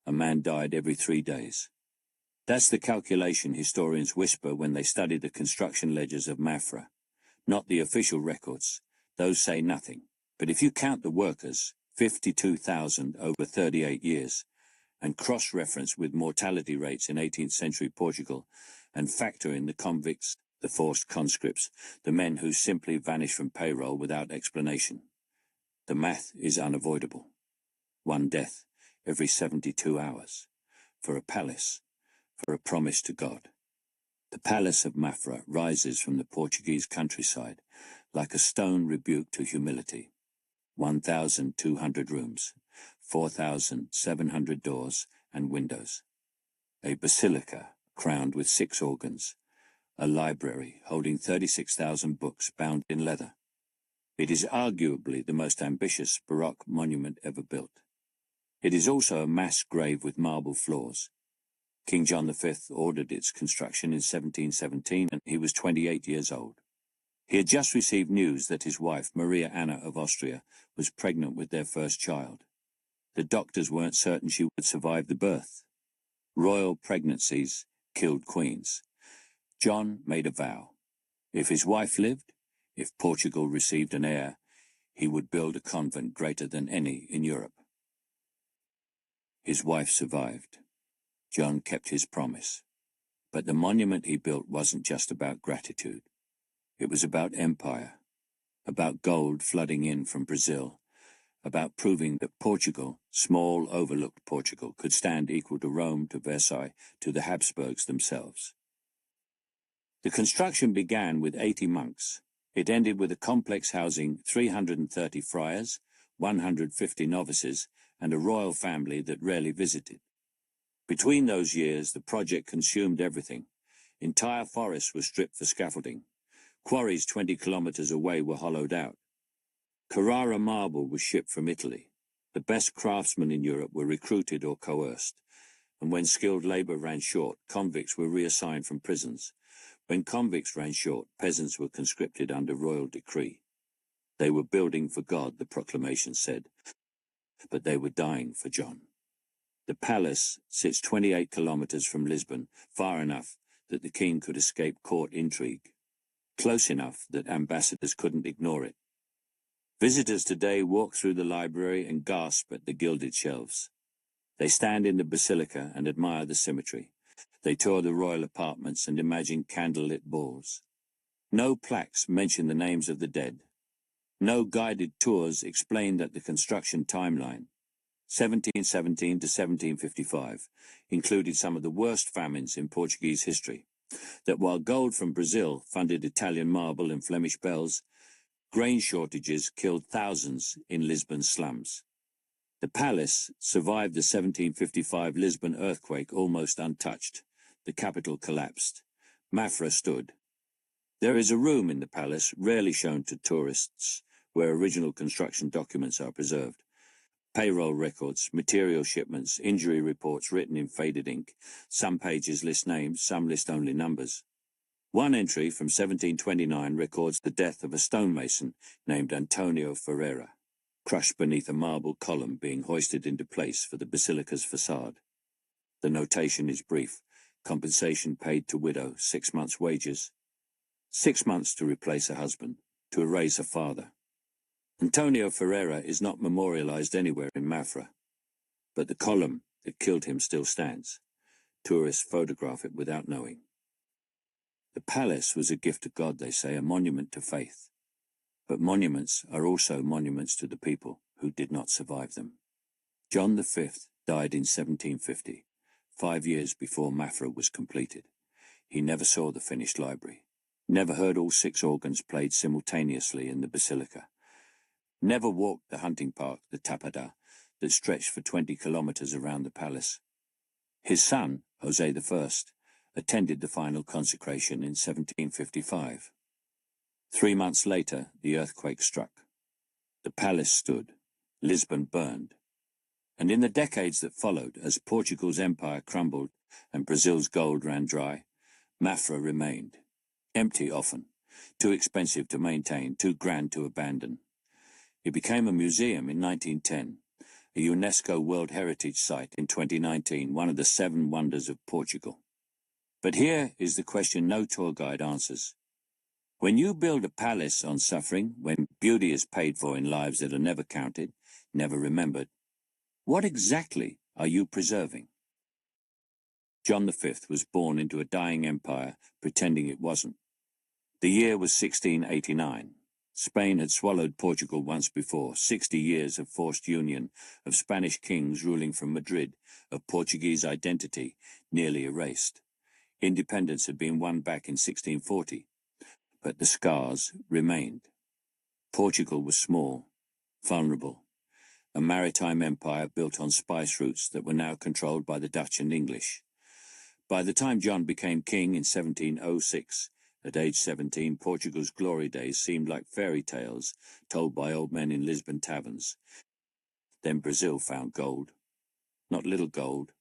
a man died every 3 days. That's the calculation historians whisper when they study the construction ledgers of Mafra, not the official records. Those say nothing. But if you count the workers, 52,000 over 38 years, and cross-reference with mortality rates in 18th century Portugal, and factor in the convicts, the forced conscripts, the men who simply vanish from payroll without explanation, the math is unavoidable. 1 death every 72 hours. For a palace, for a promise to God. The Palace of Mafra rises from the Portuguese countryside like a stone rebuke to humility. 1,200 rooms, 4,700 doors and windows. A basilica crowned with 6 organs. A library holding 36,000 books bound in leather. It is arguably the most ambitious Baroque monument ever built. It is also a mass grave with marble floors. King John V ordered its construction in 1717, and he was 28 years old. He had just received news that his wife, Maria Anna of Austria, was pregnant with their first child. The doctors weren't certain she would survive the birth. Royal pregnancies killed queens. John made a vow. If his wife lived, if Portugal received an heir, he would build a convent greater than any in Europe. His wife survived. John kept his promise. But the monument he built wasn't just about gratitude. It was about empire, about gold flooding in from Brazil, about proving that Portugal, small, overlooked Portugal, could stand equal to Rome, to Versailles, to the Habsburgs themselves. The construction began with 80 monks. It ended with a complex housing 330 friars, 150 novices, and a royal family that rarely visited. Between those years, the project consumed everything. Entire forests were stripped for scaffolding. Quarries 20 kilometers away were hollowed out. Carrara marble was shipped from Italy. The best craftsmen in Europe were recruited or coerced. And when skilled labor ran short, convicts were reassigned from prisons. When convicts ran short, peasants were conscripted under royal decree. They were building for God, the proclamation said, but they were dying for John. The palace sits 28 kilometers from Lisbon, far enough that the king could escape court intrigue, close enough that ambassadors couldn't ignore it. Visitors today walk through the library and gasp at the gilded shelves. They stand in the basilica and admire the symmetry. They tour the royal apartments and imagine candlelit balls. No plaques mention the names of the dead. No guided tours explain that the construction timeline, 1717 to 1755, included some of the worst famines in Portuguese history. That while gold from Brazil funded Italian marble and Flemish bells, grain shortages killed thousands in Lisbon's slums. The palace survived the 1755 Lisbon earthquake almost untouched. The capital collapsed. Mafra stood. There is a room in the palace rarely shown to tourists where original construction documents are preserved. Payroll records, material shipments, injury reports written in faded ink. Some pages list names, some list only numbers. One entry from 1729 records the death of a stonemason named Antonio Ferreira, crushed beneath a marble column being hoisted into place for the basilica's facade. The notation is brief. Compensation paid to widow, 6 months' wages. 6 months to replace a husband, to erase a father. Antonio Ferreira is not memorialized anywhere in Mafra, but the column that killed him still stands. Tourists photograph it without knowing. The palace was a gift of God, they say, a monument to faith. But monuments are also monuments to the people who did not survive them. John V died in 1750, 5 years before Mafra was completed. He never saw the finished library, never heard all 6 organs played simultaneously in the basilica, never walked the hunting park, the Tapada, that stretched for 20 kilometers around the palace. His son, Jose I, attended the final consecration in 1755. 3 months later, the earthquake struck. The palace stood. Lisbon burned. And in the decades that followed, as Portugal's empire crumbled and Brazil's gold ran dry, Mafra remained. Empty often, too expensive to maintain, too grand to abandon. It became a museum in 1910, a UNESCO World Heritage Site in 2019, one of the 7 wonders of Portugal. But here is the question no tour guide answers. When you build a palace on suffering, when beauty is paid for in lives that are never counted, never remembered, what exactly are you preserving? John V was born into a dying empire, pretending it wasn't. The year was 1689. Spain had swallowed Portugal once before, 60 years of forced union, of Spanish kings ruling from Madrid, of Portuguese identity nearly erased. Independence had been won back in 1640, but the scars remained. Portugal was small, vulnerable, a maritime empire built on spice routes that were now controlled by the Dutch and English. By the time John became king in 1706, at age 17, Portugal's glory days seemed like fairy tales told by old men in Lisbon taverns. Then Brazil found gold. Not little gold,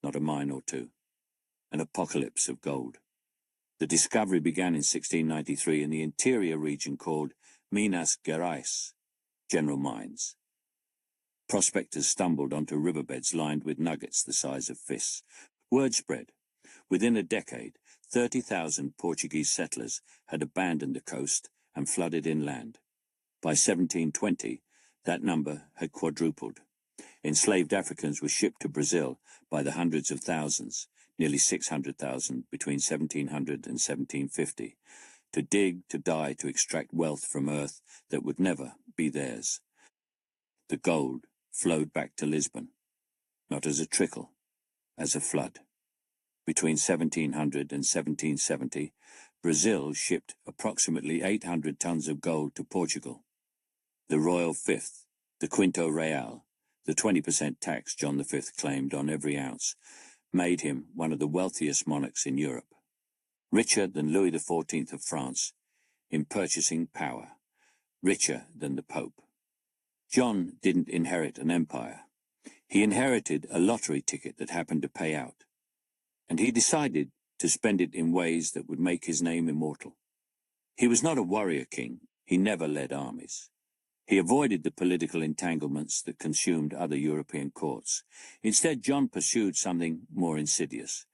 not a mine or two. An apocalypse of gold. The discovery began in 1693 in the interior region called Minas Gerais, General Mines. Prospectors stumbled onto riverbeds lined with nuggets the size of fists. Word spread. Within a decade, 30,000 Portuguese settlers had abandoned the coast and flooded inland. By 1720, that number had quadrupled. Enslaved Africans were shipped to Brazil by the hundreds of thousands, nearly 600,000 between 1700 and 1750, to dig, to die, to extract wealth from earth that would never be theirs. The gold flowed back to Lisbon, not as a trickle, as a flood. Between 1700 and 1770, Brazil shipped approximately 800 tons of gold to Portugal. The Royal Fifth, the Quinto Real, the 20% tax John V claimed on every ounce, made him one of the wealthiest monarchs in Europe. Richer than Louis XIV of France in purchasing power, richer than the Pope. John didn't inherit an empire. He inherited a lottery ticket that happened to pay out. And he decided to spend it in ways that would make his name immortal. He was not a warrior king. He never led armies. He avoided the political entanglements that consumed other European courts. Instead, John pursued something more insidious,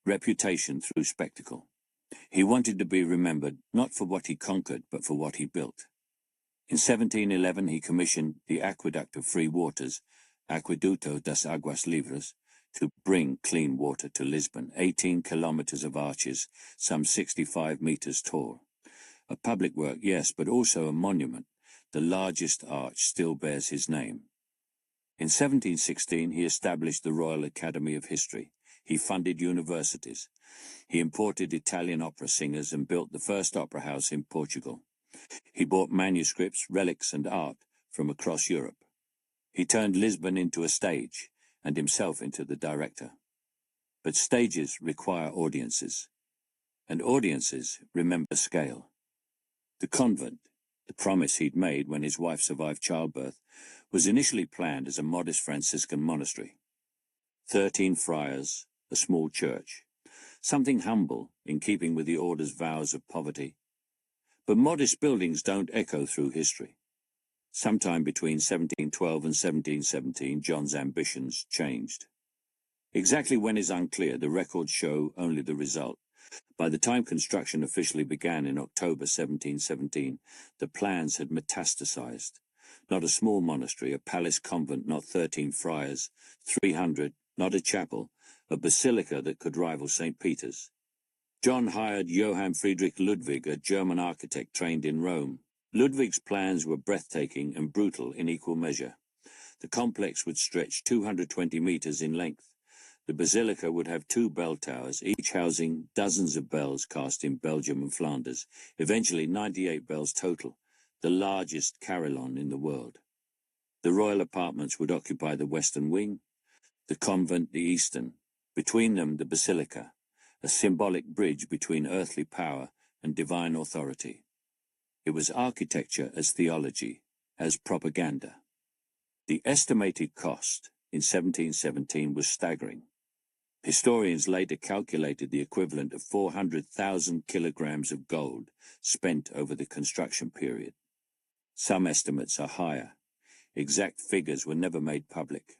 reputation through spectacle. He wanted to be remembered not for what he conquered, but for what he built. In 1711, he commissioned the Aqueduct of Free Waters, Aqueduto das Aguas Livres, to bring clean water to Lisbon, 18 kilometers of arches, some 65 meters tall. A public work, yes, but also a monument. The largest arch still bears his name. In 1716, he established the Royal Academy of History. He funded universities. He imported Italian opera singers and built the first opera house in Portugal. He bought manuscripts, relics, and art from across Europe. He turned Lisbon into a stage, and himself into the director. But stages require audiences, and audiences remember scale. The convent, the promise he'd made when his wife survived childbirth, was initially planned as a modest Franciscan monastery. 13 friars, a small church, something humble in keeping with the order's vows of poverty. But modest buildings don't echo through history. Sometime between 1712 and 1717, John's ambitions changed. Exactly when is unclear, the records show only the result. By the time construction officially began in October 1717, the plans had metastasized. Not a small monastery, a palace convent, not 13 friars, 300, not a chapel, a basilica that could rival St. Peter's. John hired Johann Friedrich Ludwig, a German architect trained in Rome. Ludwig's plans were breathtaking and brutal in equal measure. The complex would stretch 220 meters in length. The basilica would have 2 bell towers, each housing dozens of bells cast in Belgium and Flanders, eventually 98 bells total, the largest carillon in the world. The royal apartments would occupy the western wing, the convent the eastern, between them the basilica, a symbolic bridge between earthly power and divine authority. It was architecture as theology, as propaganda. The estimated cost in 1717 was staggering. Historians later calculated the equivalent of 400,000 kilograms of gold spent over the construction period. Some estimates are higher. Exact figures were never made public.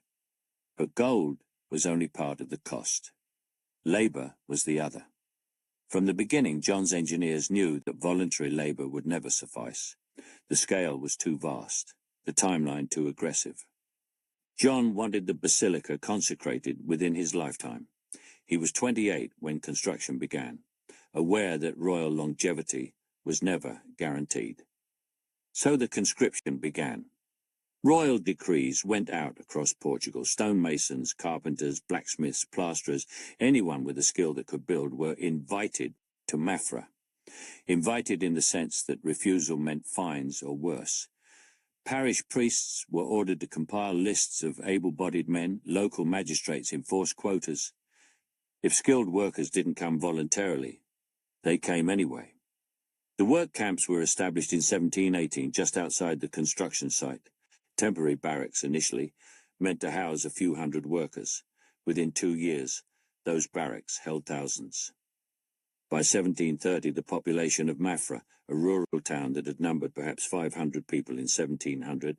But gold was only part of the cost. Labour was the other. From the beginning, John's engineers knew that voluntary labour would never suffice. The scale was too vast, the timeline too aggressive. John wanted the basilica consecrated within his lifetime. He was 28 when construction began, aware that royal longevity was never guaranteed. So the conscription began. Royal decrees went out across Portugal. Stonemasons, carpenters, blacksmiths, plasterers, anyone with a skill that could build were invited to Mafra. Invited in the sense that refusal meant fines or worse. Parish priests were ordered to compile lists of able-bodied men. Local magistrates enforced quotas. If skilled workers didn't come voluntarily, they came anyway. The work camps were established in 1718 just outside the construction site. Temporary barracks initially, meant to house a few hundred workers. Within 2 years, those barracks held thousands. By 1730, the population of Mafra, a rural town that had numbered perhaps 500 people in 1700,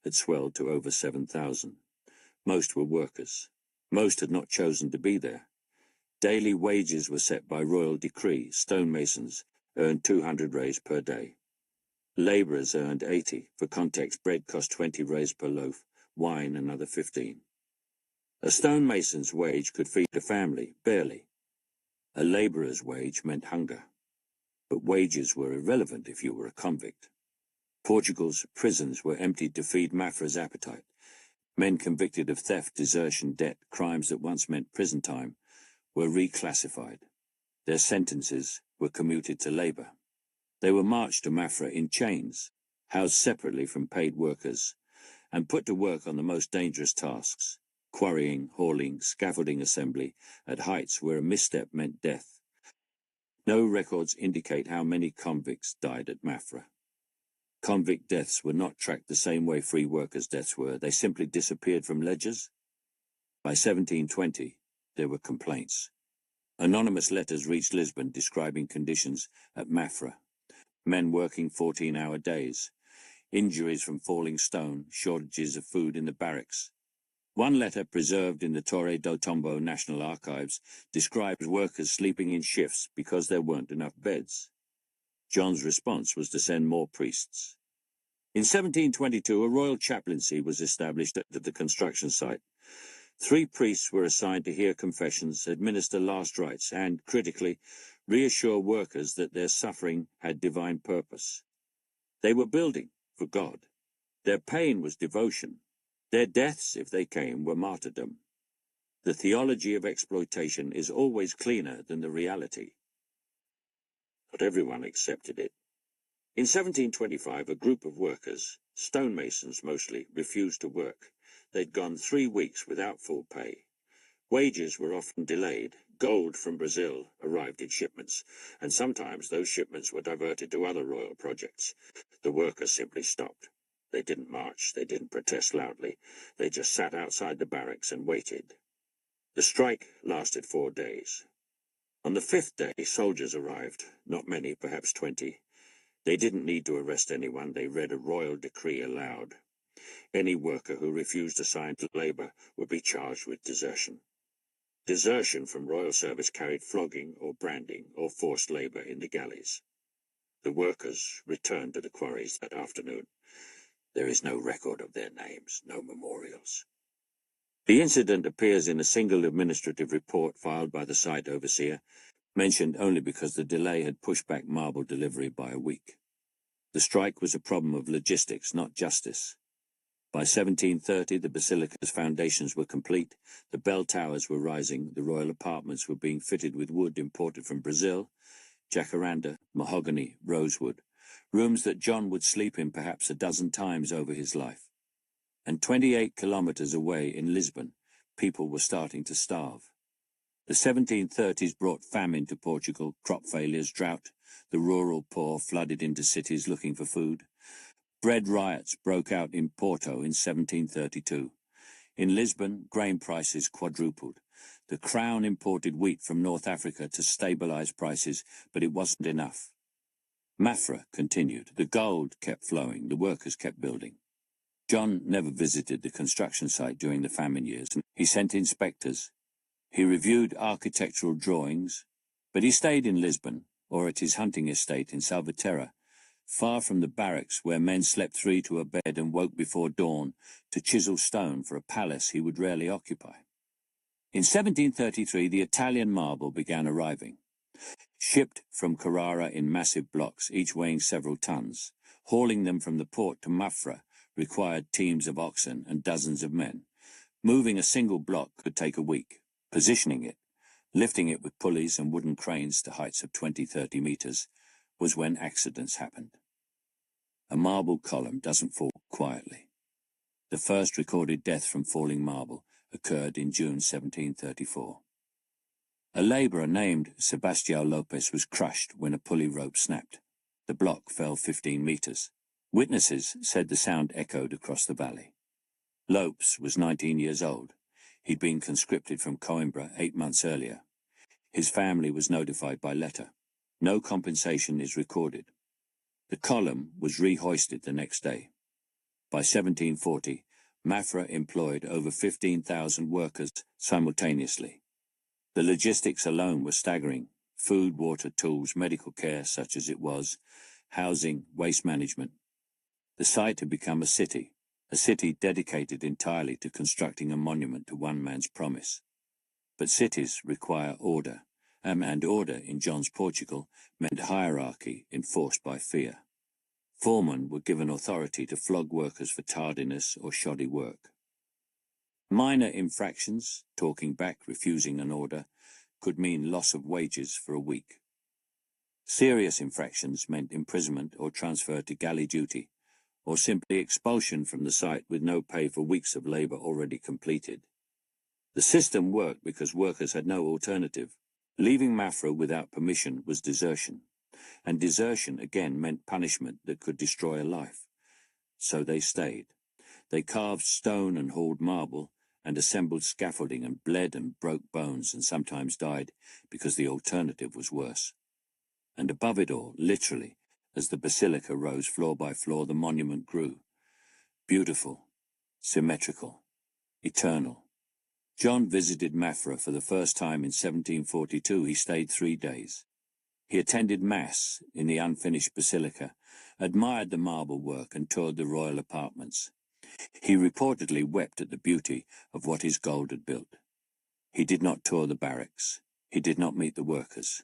had swelled to over 7,000. Most were workers. Most had not chosen to be there. Daily wages were set by royal decree. Stonemasons earned 200 reis per day. Labourers earned 80. For context, bread cost 20 reis per loaf, wine another 15. A stonemason's wage could feed a family, barely. A labourer's wage meant hunger. But wages were irrelevant if you were a convict. Portugal's prisons were emptied to feed Mafra's appetite. Men convicted of theft, desertion, debt, crimes that once meant prison time, were reclassified. Their sentences were commuted to labour. They were marched to Mafra in chains, housed separately from paid workers, and put to work on the most dangerous tasks, quarrying, hauling, scaffolding assembly, at heights where a misstep meant death. No records indicate how many convicts died at Mafra. Convict deaths were not tracked the same way free workers' deaths were. They simply disappeared from ledgers. By 1720, there were complaints. Anonymous letters reached Lisbon describing conditions at Mafra. Men working 14-hour days, injuries from falling stone, shortages of food in the barracks. One letter preserved in the Torre do Tombo National Archives describes workers sleeping in shifts because there weren't enough beds. John's response was to send more priests. In 1722, a royal chaplaincy was established at the construction site. 3 priests were assigned to hear confessions, administer last rites, and, critically, reassure workers that their suffering had divine purpose. They were building for God. Their pain was devotion. Their deaths, if they came, were martyrdom. The theology of exploitation is always cleaner than the reality. Not everyone accepted it. In 1725, a group of workers, stonemasons mostly, refused to work. They'd gone 3 weeks without full pay. Wages were often delayed. Gold from Brazil arrived in shipments, and sometimes those shipments were diverted to other royal projects. The workers simply stopped. They didn't march, they didn't protest loudly. They just sat outside the barracks and waited. The strike lasted 4 days. On the 5th day, soldiers arrived, not many, perhaps 20. They didn't need to arrest anyone. They read a royal decree aloud. Any worker who refused to sign to labour would be charged with desertion. Desertion from royal service carried flogging or branding or forced labour in the galleys. The workers returned to the quarries that afternoon. There is no record of their names, no memorials. The incident appears in a single administrative report filed by the site overseer, mentioned only because the delay had pushed back marble delivery by a week. The strike was a problem of logistics, not justice. By 1730, the basilica's foundations were complete, the bell towers were rising, the royal apartments were being fitted with wood imported from Brazil, jacaranda, mahogany, rosewood, rooms that John would sleep in perhaps a dozen times over his life. And 28 kilometers away in Lisbon, people were starting to starve. The 1730s brought famine to Portugal, crop failures, drought. The rural poor flooded into cities looking for food. Bread riots broke out in Porto in 1732. In Lisbon, grain prices quadrupled. The Crown imported wheat from North Africa to stabilize prices, but it wasn't enough. Mafra continued. The gold kept flowing. The workers kept building. John never visited the construction site during the famine years. He sent inspectors. He reviewed architectural drawings, but he stayed in Lisbon or at his hunting estate in Salvaterra, far from the barracks where men slept three to a bed and woke before dawn to chisel stone for a palace he would rarely occupy. In 1733, the Italian marble began arriving, shipped from Carrara in massive blocks, each weighing several tons. Hauling them from the port to Mafra required teams of oxen and dozens of men. Moving a single block could take a week. Positioning it, lifting it with pulleys and wooden cranes to heights of 20-30 meters, was when accidents happened. A marble column doesn't fall quietly. The first recorded death from falling marble occurred in June 1734. A labourer named Sebastião Lopes was crushed when a pulley rope snapped. The block fell 15 meters. Witnesses said the sound echoed across the valley. Lopes was 19 years old. He'd been conscripted from Coimbra 8 months earlier. His family was notified by letter. No compensation is recorded. The column was rehoisted the next day. By 1740, Mafra employed over 15,000 workers simultaneously. The logistics alone were staggering: food, water, tools, medical care such as it was, housing, waste management. The site had become a city dedicated entirely to constructing a monument to one man's promise. But cities require order, and order in John's Portugal meant hierarchy enforced by fear. Foremen were given authority to flog workers for tardiness or shoddy work. Minor infractions, talking back, refusing an order, could mean loss of wages for a week. Serious infractions meant imprisonment or transfer to galley duty, or simply expulsion from the site with no pay for weeks of labour already completed. The system worked because workers had no alternative. Leaving Mafra without permission was desertion, and desertion again meant punishment that could destroy a life. So they stayed. They carved stone and hauled marble, and assembled scaffolding and bled and broke bones and sometimes died because the alternative was worse. And above it all, literally, as the basilica rose floor by floor, the monument grew. Beautiful, symmetrical, eternal. John visited Mafra for the first time in 1742. He stayed 3 days. He attended Mass in the unfinished basilica, admired the marble work and toured the royal apartments. He reportedly wept at the beauty of what his gold had built. He did not tour the barracks. He did not meet the workers.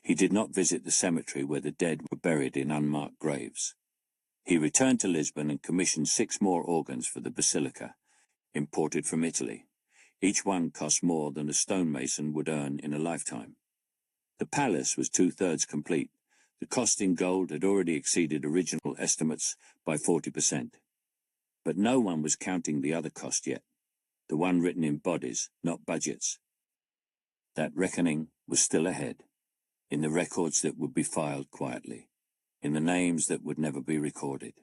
He did not visit the cemetery where the dead were buried in unmarked graves. He returned to Lisbon and commissioned 6 more organs for the basilica, imported from Italy. Each one cost more than a stonemason would earn in a lifetime. The palace was 2/3 complete. The cost in gold had already exceeded original estimates by 40%. But no one was counting the other cost yet, the one written in bodies, not budgets. That reckoning was still ahead, in the records that would be filed quietly, in the names that would never be recorded,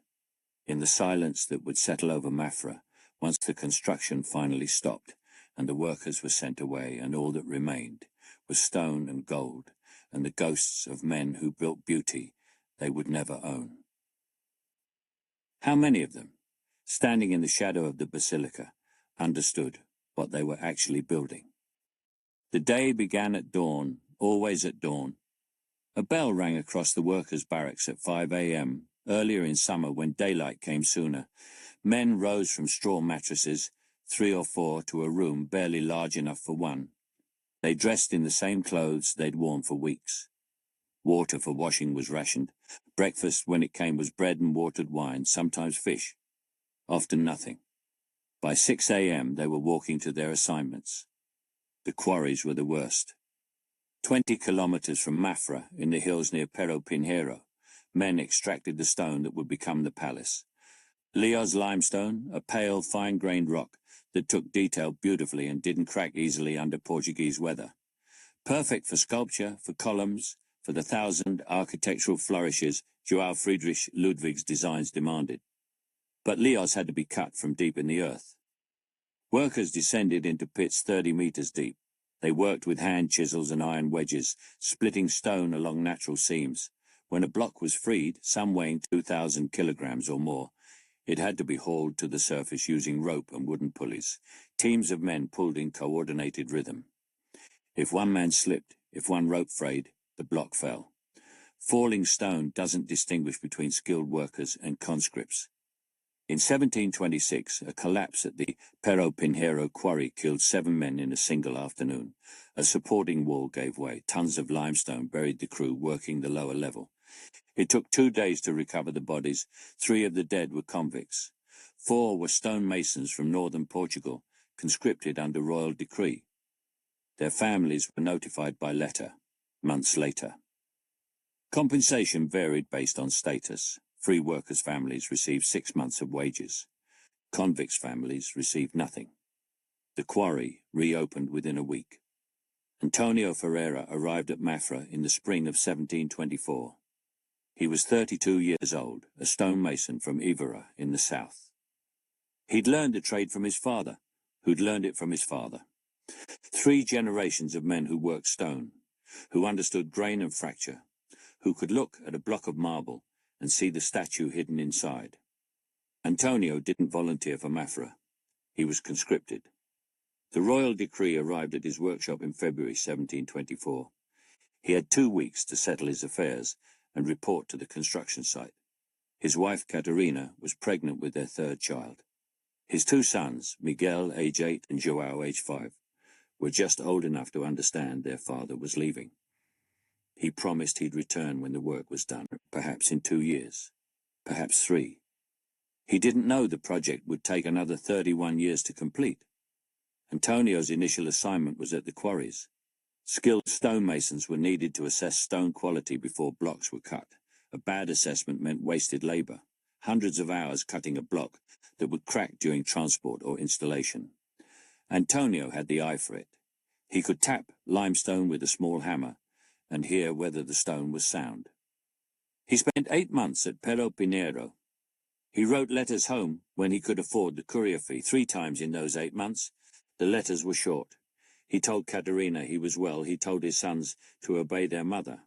in the silence that would settle over Mafra once the construction finally stopped and the workers were sent away, and all that remained was stone and gold and the ghosts of men who built beauty they would never own. How many of them, standing in the shadow of the basilica, understood what they were actually building? The day began at dawn, always at dawn. A bell rang across the workers' barracks at 5 a.m. Earlier in summer, when daylight came sooner, men rose from straw mattresses, 3 or 4, to a room barely large enough for one. They dressed in the same clothes they'd worn for weeks. Water for washing was rationed. Breakfast, when it came, was bread and watered wine, sometimes fish, often nothing. By 6 a.m. they were walking to their assignments. The quarries were the worst. 20 kilometers from Mafra, in the hills near Pero Pinheiro, men extracted the stone that would become the palace. Leo's limestone, a pale, fine-grained rock that took detail beautifully and didn't crack easily under Portuguese weather. Perfect for sculpture, for columns, for the 1,000 architectural flourishes João Friedrich Ludwig's designs demanded. But Leo's had to be cut from deep in the earth. Workers descended into pits 30 meters deep. They worked with hand chisels and iron wedges, splitting stone along natural seams. When a block was freed, some weighing 2,000 kilograms or more, It had to be hauled to the surface using rope and wooden pulleys. Teams of men pulled in coordinated rhythm. If one man slipped, if one rope frayed, the block fell. Falling stone doesn't distinguish between skilled workers and conscripts. In 1726, a collapse at the Pero Pinheiro quarry killed 7 men in a single afternoon. A supporting wall gave way. Tons of limestone buried the crew working the lower level. It took 2 days to recover the bodies. 3 of the dead were convicts. 4 were stonemasons from northern Portugal, conscripted under royal decree. Their families were notified by letter, months later. Compensation varied based on status. Free workers' families received 6 months of wages. Convicts' families received nothing. The quarry reopened within a week. Antonio Ferreira arrived at Mafra in the spring of 1724. He was 32 years old, a stonemason from Évora in the south. He'd learned the trade from his father, who'd learned it from his father. 3 generations of men who worked stone, who understood grain and fracture, who could look at a block of marble and see the statue hidden inside. Antonio didn't volunteer for Mafra. He was conscripted. The royal decree arrived at his workshop in February 1724. He had 2 weeks to settle his affairs and report to the construction site. His wife, Catarina, was pregnant with their 3rd child. His 2 sons, Miguel, age 8, and João, age 5, were just old enough to understand their father was leaving. He promised he'd return when the work was done, perhaps in 2 years, perhaps 3. He didn't know the project would take another 31 years to complete. Antonio's initial assignment was at the quarries. Skilled stonemasons were needed to assess stone quality before blocks were cut. A bad assessment meant wasted labor, hundreds of hours cutting a block that would crack during transport or installation. Antonio had the eye for it. He could tap limestone with a small hammer and hear whether the stone was sound. He spent 8 months at Pero Pinheiro. He wrote letters home when he could afford the courier fee. 3 times in those 8 months. The letters were short. He told Catarina he was well. He told his sons to obey their mother.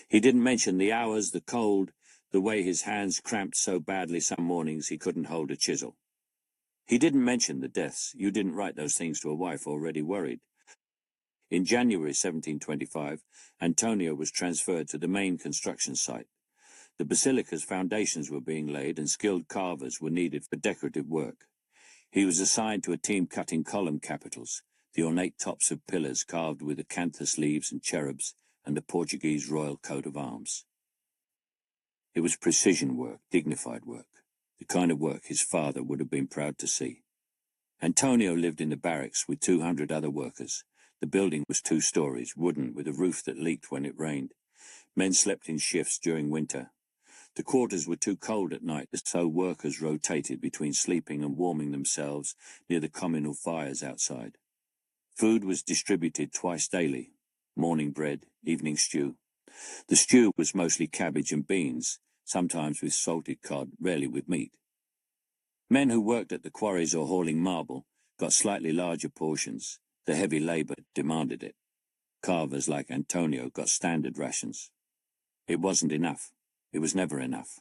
He didn't mention the hours, the cold, the way his hands cramped so badly some mornings he couldn't hold a chisel. He didn't mention the deaths. You didn't write those things to a wife already worried. In January 1725, Antonio was transferred to the main construction site. The basilica's foundations were being laid and skilled carvers were needed for decorative work. He was assigned to a team cutting column capitals, the ornate tops of pillars carved with acanthus leaves and cherubs, and the Portuguese royal coat of arms. It was precision work, dignified work, the kind of work his father would have been proud to see. Antonio lived in the barracks with 200 other workers. The building was 2 stories, wooden, with a roof that leaked when it rained. Men slept in shifts during winter. The quarters were too cold at night, so workers rotated between sleeping and warming themselves near the communal fires outside. Food was distributed twice daily, morning bread, evening stew. The stew was mostly cabbage and beans, sometimes with salted cod, rarely with meat. Men who worked at the quarries or hauling marble got slightly larger portions. The heavy labor demanded it. Carvers like Antonio got standard rations. It wasn't enough. It was never enough.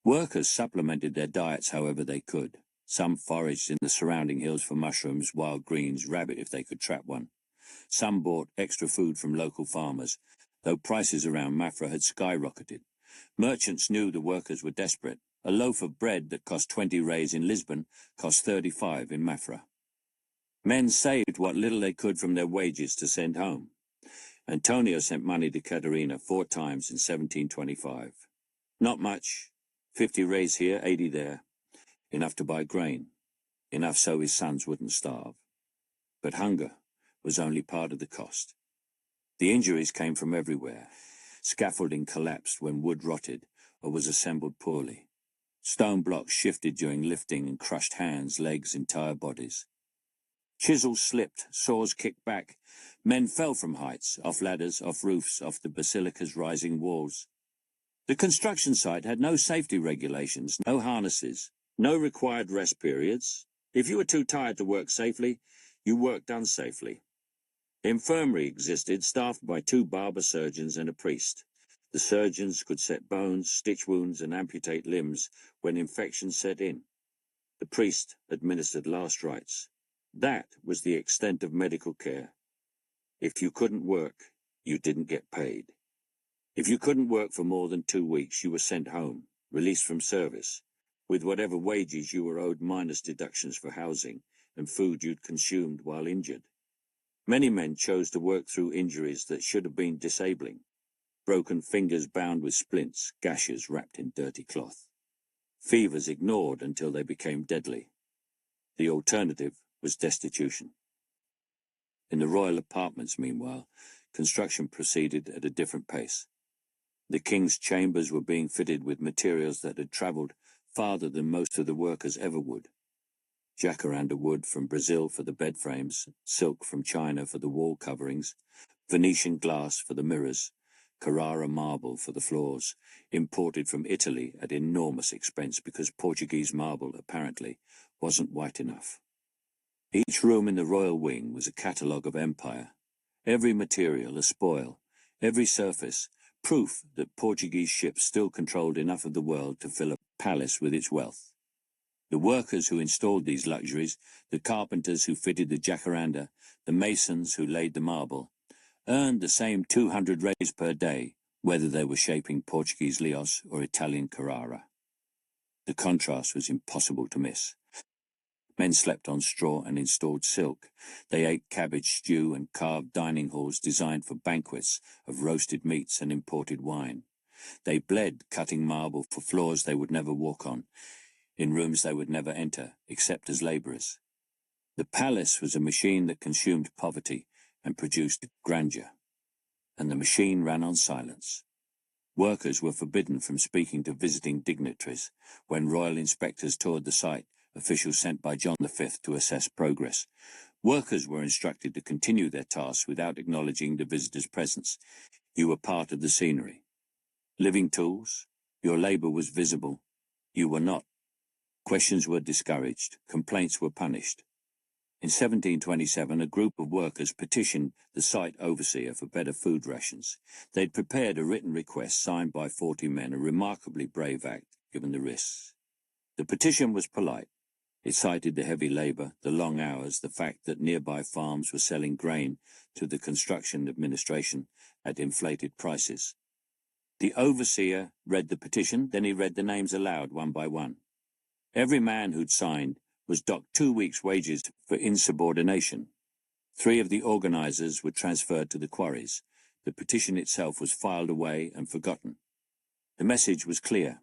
Workers supplemented their diets however they could. Some foraged in the surrounding hills for mushrooms, wild greens, rabbit if they could trap one. Some bought extra food from local farmers, though prices around Mafra had skyrocketed. Merchants knew the workers were desperate. A loaf of bread that cost 20 reis in Lisbon cost 35 in Mafra. Men saved what little they could from their wages to send home. Antonio sent money to Catarina 4 times in 1725. Not much, 50 reis here, 80 there. Enough to buy grain, enough so his sons wouldn't starve. But hunger was only part of the cost. The injuries came from everywhere. Scaffolding collapsed when wood rotted or was assembled poorly. Stone blocks shifted during lifting and crushed hands, legs, entire bodies. Chisels slipped, saws kicked back. Men fell from heights, off ladders, off roofs, off the basilica's rising walls. The construction site had no safety regulations, no harnesses, no required rest periods. If you were too tired to work safely, you worked unsafely. Infirmary existed, staffed by 2 barber surgeons and a priest. The surgeons could set bones, stitch wounds, and amputate limbs when infection set in. The priest administered last rites. That was the extent of medical care. If you couldn't work, you didn't get paid. If you couldn't work for more than 2 weeks, you were sent home, released from service, with whatever wages you were owed minus deductions for housing and food you'd consumed while injured. Many men chose to work through injuries that should have been disabling. Broken fingers bound with splints, gashes wrapped in dirty cloth. Fevers ignored until they became deadly. The alternative was destitution. In the royal apartments, meanwhile, construction proceeded at a different pace. The king's chambers were being fitted with materials that had travelled farther than most of the workers ever would. Jacaranda wood from Brazil for the bed frames, silk from China for the wall coverings, Venetian glass for the mirrors, Carrara marble for the floors, imported from Italy at enormous expense because Portuguese marble, apparently, wasn't white enough. Each room in the royal wing was a catalogue of empire. Every material a spoil, every surface proof that Portuguese ships still controlled enough of the world to fill a palace with its wealth. The workers who installed these luxuries, the carpenters who fitted the jacaranda, the masons who laid the marble, earned the same 200 reis per day, whether they were shaping Portuguese Leos or Italian Carrara. The contrast was impossible to miss. Men slept on straw and installed silk. They ate cabbage stew and carved dining halls designed for banquets of roasted meats and imported wine. They bled cutting marble for floors they would never walk on, in rooms they would never enter, except as labourers. The palace was a machine that consumed poverty and produced grandeur. And the machine ran on silence. Workers were forbidden from speaking to visiting dignitaries. When royal inspectors toured the site, officials sent by John V to assess progress, workers were instructed to continue their tasks without acknowledging the visitor's presence. You were part of the scenery. Living tools, your labour was visible. You were not. Questions were discouraged. Complaints were punished. In 1727, a group of workers petitioned the site overseer for better food rations. They'd prepared a written request signed by 40 men, a remarkably brave act, given the risks. The petition was polite. It cited the heavy labour, the long hours, the fact that nearby farms were selling grain to the construction administration at inflated prices. The overseer read the petition, then he read the names aloud one by one. Every man who'd signed was docked 2 weeks' wages for insubordination. 3 of the organisers were transferred to the Quarries. The petition itself was filed away and forgotten. The message was clear.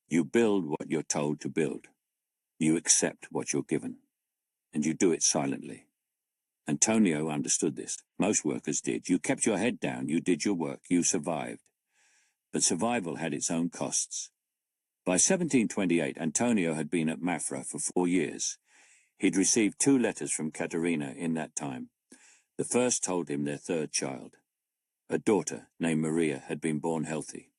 You build what you're told to build. You accept what you're given. And you do it silently. Antonio understood this. Most workers did. You kept your head down. You did your work. You survived. But survival had its own costs. By 1728, Antonio had been at Mafra for 4 years. He'd received 2 letters from Caterina in that time. The first told him their 3rd child. A daughter named Maria had been born healthy.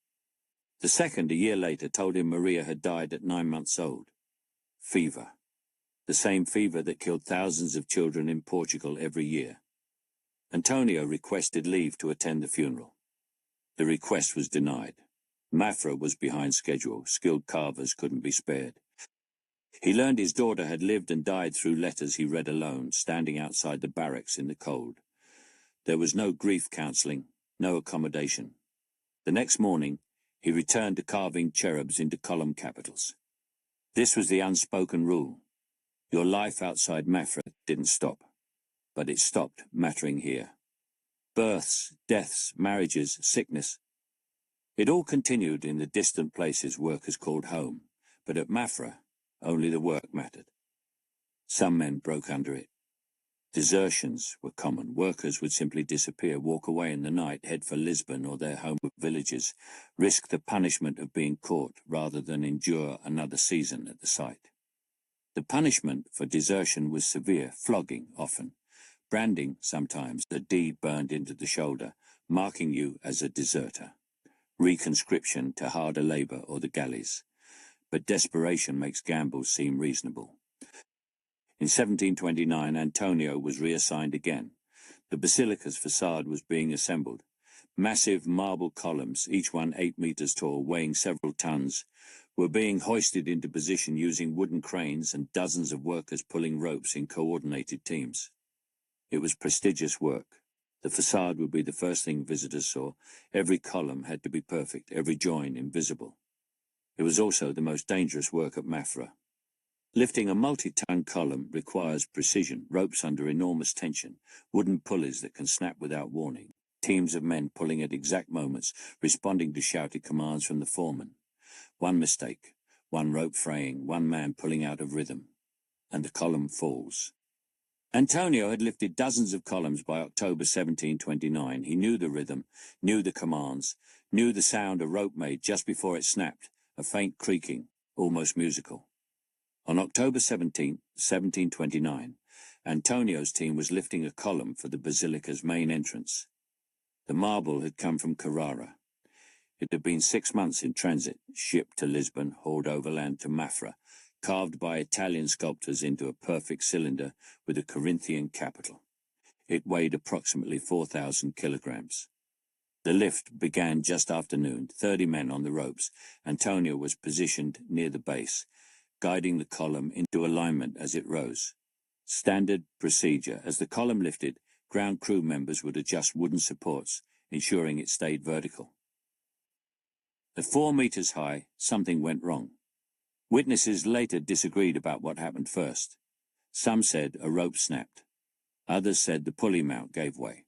The second, a year later, told him Maria had died at 9 months old. Fever. The same fever that killed thousands of children in Portugal every year. Antonio requested leave to attend the funeral. The request was denied. Mafra was behind schedule. Skilled carvers couldn't be spared. He learned his daughter had lived and died through letters he read alone, standing outside the barracks in the cold. There was no grief counselling, no accommodation. The next morning, he returned to carving cherubs into column capitals. This was the unspoken rule. Your life outside Mafra didn't stop, but it stopped mattering here. Births, deaths, marriages, sickness. It all continued in the distant places workers called home, but at Mafra, only the work mattered. Some men broke under it. Desertions were common. Workers would simply disappear, walk away in the night, head for Lisbon or their home villages, risk the punishment of being caught rather than endure another season at the site. The punishment for desertion was severe, flogging often, branding sometimes, a D burned into the shoulder, marking you as a deserter, reconscription to harder labour or the galleys. But desperation makes gambles seem reasonable. In 1729, Antonio was reassigned again. The basilica's facade was being assembled. Massive marble columns, each one 8 meters tall, weighing several tons, were being hoisted into position using wooden cranes and dozens of workers pulling ropes in coordinated teams. It was prestigious work. The facade would be the first thing visitors saw. Every column had to be perfect, every join invisible. It was also the most dangerous work at Mafra. Lifting a multi-ton column requires precision, ropes under enormous tension, wooden pulleys that can snap without warning, teams of men pulling at exact moments, responding to shouted commands from the foreman. One mistake, one rope fraying, one man pulling out of rhythm, and the column falls. Antonio had lifted dozens of columns by October 1729. He knew the rhythm, knew the commands, knew the sound a rope made just before it snapped, a faint creaking, almost musical. On October 17, 1729, Antonio's team was lifting a column for the basilica's main entrance. The marble had come from Carrara. It had been 6 months in transit, shipped to Lisbon, hauled overland to Mafra, carved by Italian sculptors into a perfect cylinder with a Corinthian capital. It weighed approximately 4,000 kilograms. The lift began just after noon, 30 men on the ropes. Antonio was positioned near the base, guiding the column into alignment as it rose. Standard procedure. As the column lifted, ground crew members would adjust wooden supports, ensuring it stayed vertical. At 4 meters high, something went wrong. Witnesses later disagreed about what happened first. Some said a rope snapped. Others said the pulley mount gave way.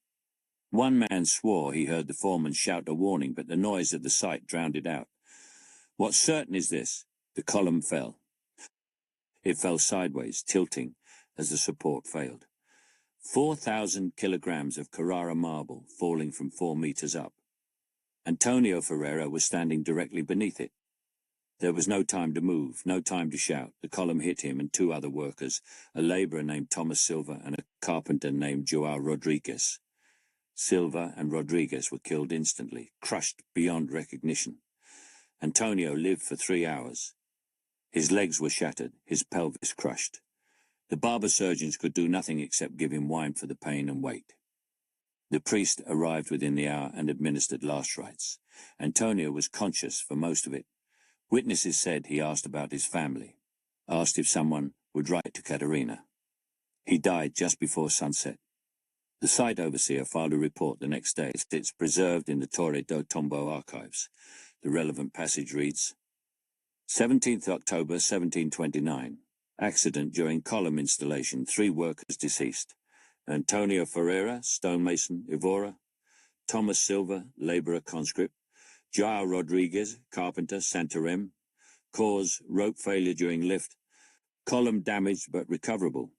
One man swore he heard the foreman shout a warning, but the noise of the site drowned it out. What's certain is this: the column fell. It fell sideways, tilting as the support failed. 4,000 kilograms of Carrara marble falling from 4 meters up. Antonio Ferreira was standing directly beneath it. There was no time to move, no time to shout. The column hit him and 2 other workers, a laborer named Thomas Silva and a carpenter named João Rodrigues. Silva and Rodrigues were killed instantly, crushed beyond recognition. Antonio lived for 3 hours. His legs were shattered, his pelvis crushed. The barber surgeons could do nothing except give him wine for the pain and wait. The priest arrived within the hour and administered last rites. Antonio was conscious for most of it. Witnesses said he asked about his family, asked if someone would write to Caterina. He died just before sunset. The site overseer filed a report the next day. It's preserved in the Torre do Tombo archives. The relevant passage reads, 17th October 1729. Accident during column installation. 3 workers deceased. Antonio Ferreira, stonemason, Evora. Thomas Silva, labourer, conscript. João Rodrigues, carpenter, Santarém. Cause, rope failure during lift. Column damaged but recoverable.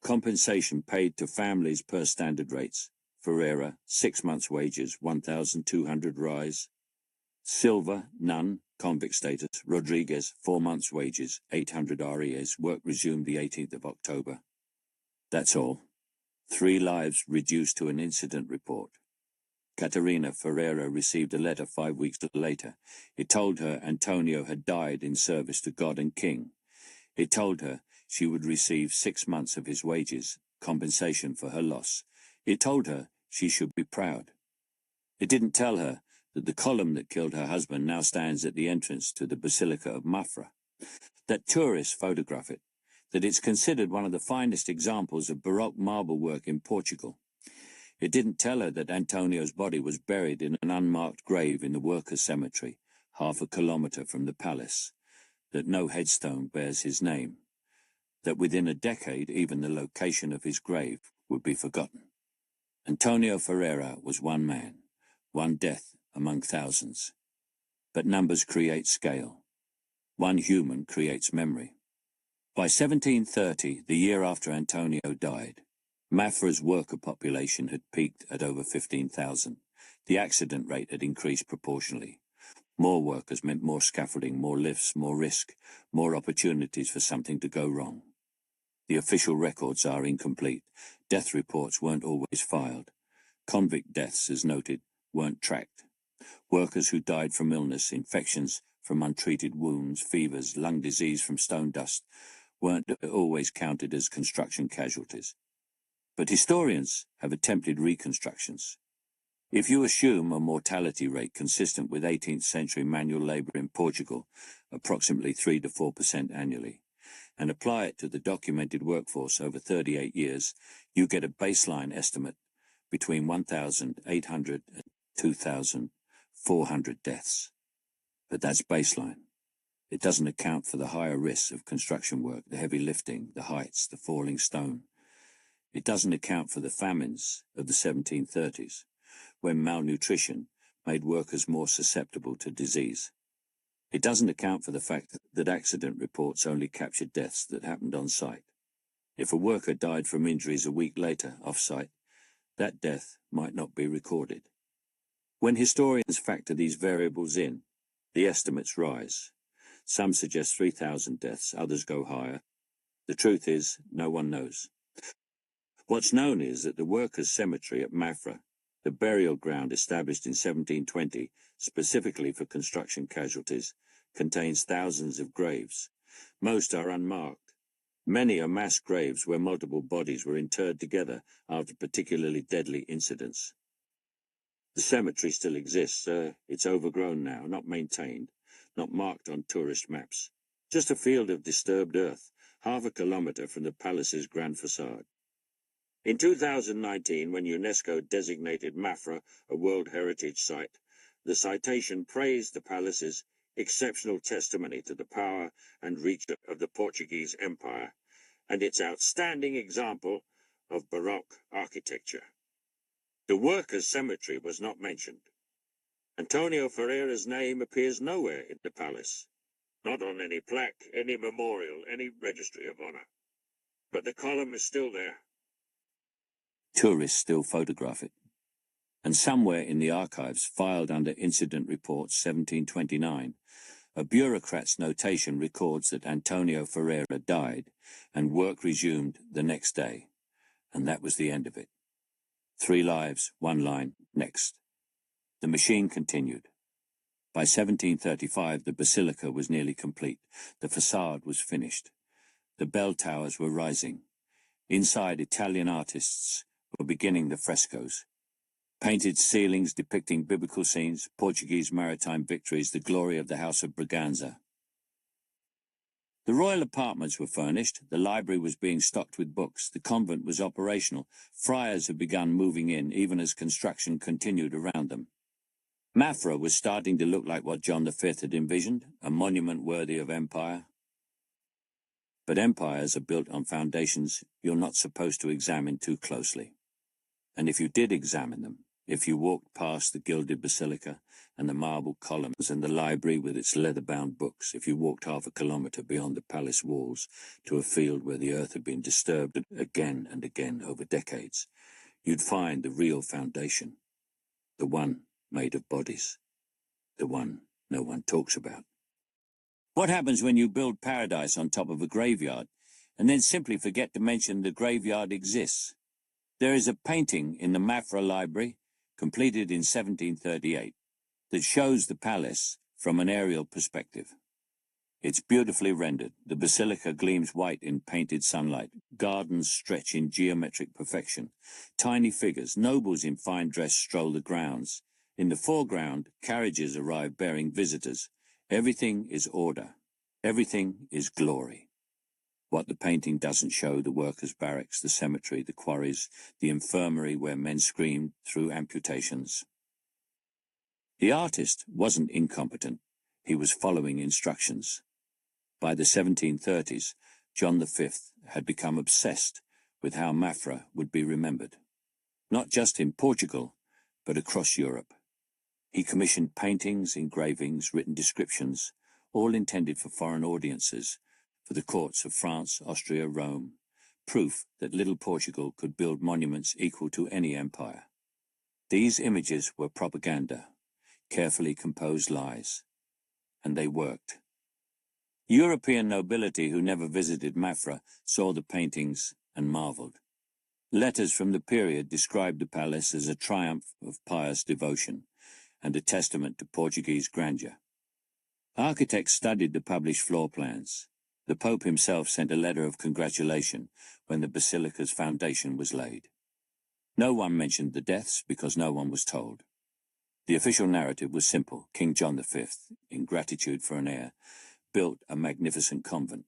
Compensation paid to families per standard rates. Ferreira, 6 months' wages, 1,200 rise. Silva, none, convict status. Rodrigues, 4 months' wages, 800 RES. Work resumed the 18th of October. That's all. 3 lives reduced to an incident report. Caterina Ferreira received a letter 5 weeks later. It told her Antonio had died in service to God and King. It told her she would receive 6 months of his wages, compensation for her loss. It told her she should be proud. It didn't tell her that the column that killed her husband now stands at the entrance to the Basilica of Mafra, that tourists photograph it, that it's considered one of the finest examples of Baroque marble work in Portugal. It didn't tell her that Antonio's body was buried in an unmarked grave in the workers' cemetery, 1/2 kilometre from the palace, that no headstone bears his name, that within a decade even the location of his grave would be forgotten. Antonio Ferreira was one man, one death among thousands. But numbers create scale. One human creates memory. By 1730, the year after Antonio died, Mafra's worker population had peaked at over 15,000. The accident rate had increased proportionally. More workers meant more scaffolding, more lifts, more risk, more opportunities for something to go wrong. The official records are incomplete. Death reports weren't always filed. Convict deaths, as noted, weren't tracked. Workers who died from illness, infections from untreated wounds, fevers, lung disease from stone dust, weren't always counted as construction casualties. But historians have attempted reconstructions. If you assume a mortality rate consistent with 18th century manual labor in Portugal, approximately 3 to 4% annually, and apply it to the documented workforce over 38 years, you get a baseline estimate between 1,800 and 2,400 deaths. But that's baseline. It doesn't account for the higher risks of construction work, the heavy lifting, the heights, the falling stone. It doesn't account for the famines of the 1730s, when malnutrition made workers more susceptible to disease. It doesn't account for the fact that accident reports only captured deaths that happened on site. If a worker died from injuries a week later off-site, that death might not be recorded. When historians factor these variables in, the estimates rise. Some suggest 3,000 deaths, others go higher. The truth is, no one knows. What's known is that the workers' cemetery at Mafra, the burial ground established in 1720 specifically for construction casualties, contains thousands of graves. Most are unmarked. Many are mass graves where multiple bodies were interred together after particularly deadly incidents. The cemetery still exists. It's overgrown now, not maintained, not marked on tourist maps. Just a field of disturbed earth, half a kilometre from the palace's grand facade. In 2019, when UNESCO designated Mafra a World Heritage Site, the citation praised the palace's exceptional testimony to the power and reach of the Portuguese Empire and its outstanding example of Baroque architecture. The workers' cemetery was not mentioned. Antonio Ferreira's name appears nowhere in the palace, not on any plaque, any memorial, any registry of honor. But the column is still there. Tourists still photograph it. And somewhere in the archives, filed under Incident Report 1729, a bureaucrat's notation records that Antonio Ferreira died and work resumed the next day. And that was the end of it. 3 lives, 1 line, next. The machine continued. By 1735, the basilica was nearly complete. The facade was finished. The bell towers were rising. Inside, Italian artists were beginning the frescoes. Painted ceilings depicting biblical scenes, Portuguese maritime victories, the glory of the House of Braganza. The royal apartments were furnished, the library was being stocked with books, the convent was operational, friars had begun moving in, even as construction continued around them. Mafra was starting to look like what John V had envisioned, a monument worthy of empire. But empires are built on foundations you're not supposed to examine too closely. And if you did examine them, if you walked past the gilded basilica and the marble columns and the library with its leather-bound books, if you walked half a kilometre beyond the palace walls to a field where the earth had been disturbed again and again over decades, you'd find the real foundation, the one made of bodies, the one no one talks about. What happens when you build paradise on top of a graveyard and then simply forget to mention the graveyard exists? There is a painting in the Mafra Library, completed in 1738, that shows the palace from an aerial perspective. It's beautifully rendered. The basilica gleams white in painted sunlight. Gardens stretch in geometric perfection. Tiny figures, nobles in fine dress, stroll the grounds. In the foreground, carriages arrive bearing visitors. Everything is order. Everything is glory. What the painting doesn't show, the workers' barracks, the cemetery, the quarries, the infirmary where men screamed through amputations. The artist wasn't incompetent. He was following instructions. By the 1730s, John V had become obsessed with how Mafra would be remembered. Not just in Portugal, but across Europe. He commissioned paintings, engravings, written descriptions, all intended for foreign audiences, for the courts of France, Austria, Rome, proof that little Portugal could build monuments equal to any empire. These images were propaganda, carefully composed lies, and they worked. European nobility who never visited Mafra saw the paintings and marvelled. Letters from the period described the palace as a triumph of pious devotion and a testament to Portuguese grandeur. Architects studied the published floor plans. The Pope himself sent a letter of congratulation when the basilica's foundation was laid. No one mentioned the deaths because no one was told. The official narrative was simple. King John V, in gratitude for an heir, built a magnificent convent.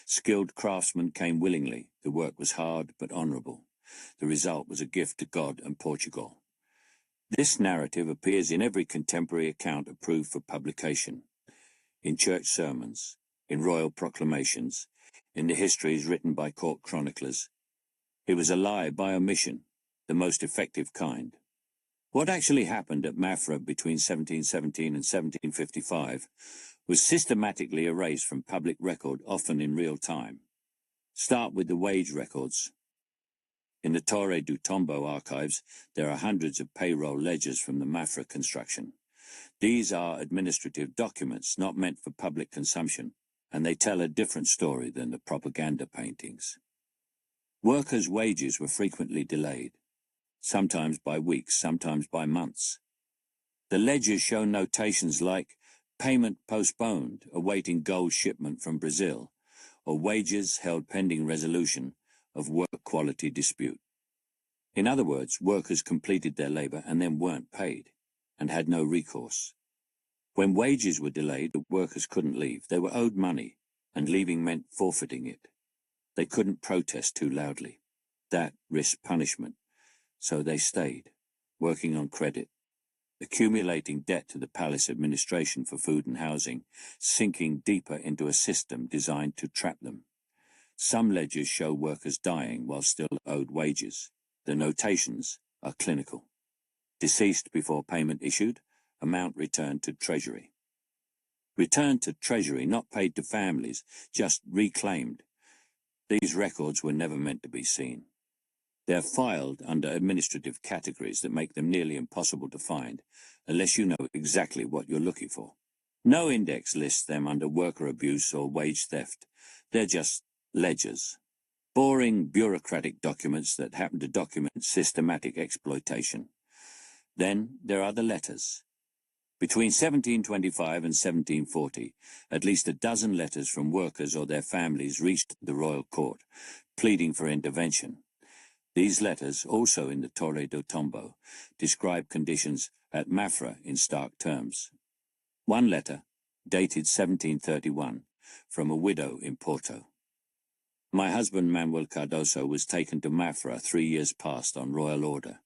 Skilled craftsmen came willingly. The work was hard but honourable. The result was a gift to God and Portugal. This narrative appears in every contemporary account approved for publication, in church sermons, in royal proclamations, in the histories written by court chroniclers. It was a lie by omission, the most effective kind. What actually happened at Mafra between 1717 and 1755 was systematically erased from public record, often in real time. Start with the wage records. In the Torre do Tombo archives, there are hundreds of payroll ledgers from the Mafra construction. These are administrative documents not meant for public consumption, and they tell a different story than the propaganda paintings. Workers' wages were frequently delayed, sometimes by weeks, sometimes by months. The ledgers show notations like payment postponed, awaiting gold shipment from Brazil, or wages held pending resolution of work quality dispute. In other words, workers completed their labour and then weren't paid, and had no recourse. When wages were delayed, the workers couldn't leave. They were owed money, and leaving meant forfeiting it. They couldn't protest too loudly. That risked punishment, so they stayed, working on credit, accumulating debt to the palace administration for food and housing, sinking deeper into a system designed to trap them. Some ledgers show workers dying while still owed wages. The notations are clinical. Deceased before payment issued, amount returned to Treasury. Returned to Treasury, not paid to families, just reclaimed. These records were never meant to be seen. They're filed under administrative categories that make them nearly impossible to find, unless you know exactly what you're looking for. No index lists them under worker abuse or wage theft. They're just ledgers. Boring bureaucratic documents that happen to document systematic exploitation. Then there are the letters. Between 1725 and 1740, at least a dozen letters from workers or their families reached the royal court, pleading for intervention. These letters, also in the Torre do Tombo, describe conditions at Mafra in stark terms. One letter, dated 1731, from a widow in Porto. My husband Manuel Cardoso was taken to Mafra 3 years past on royal order.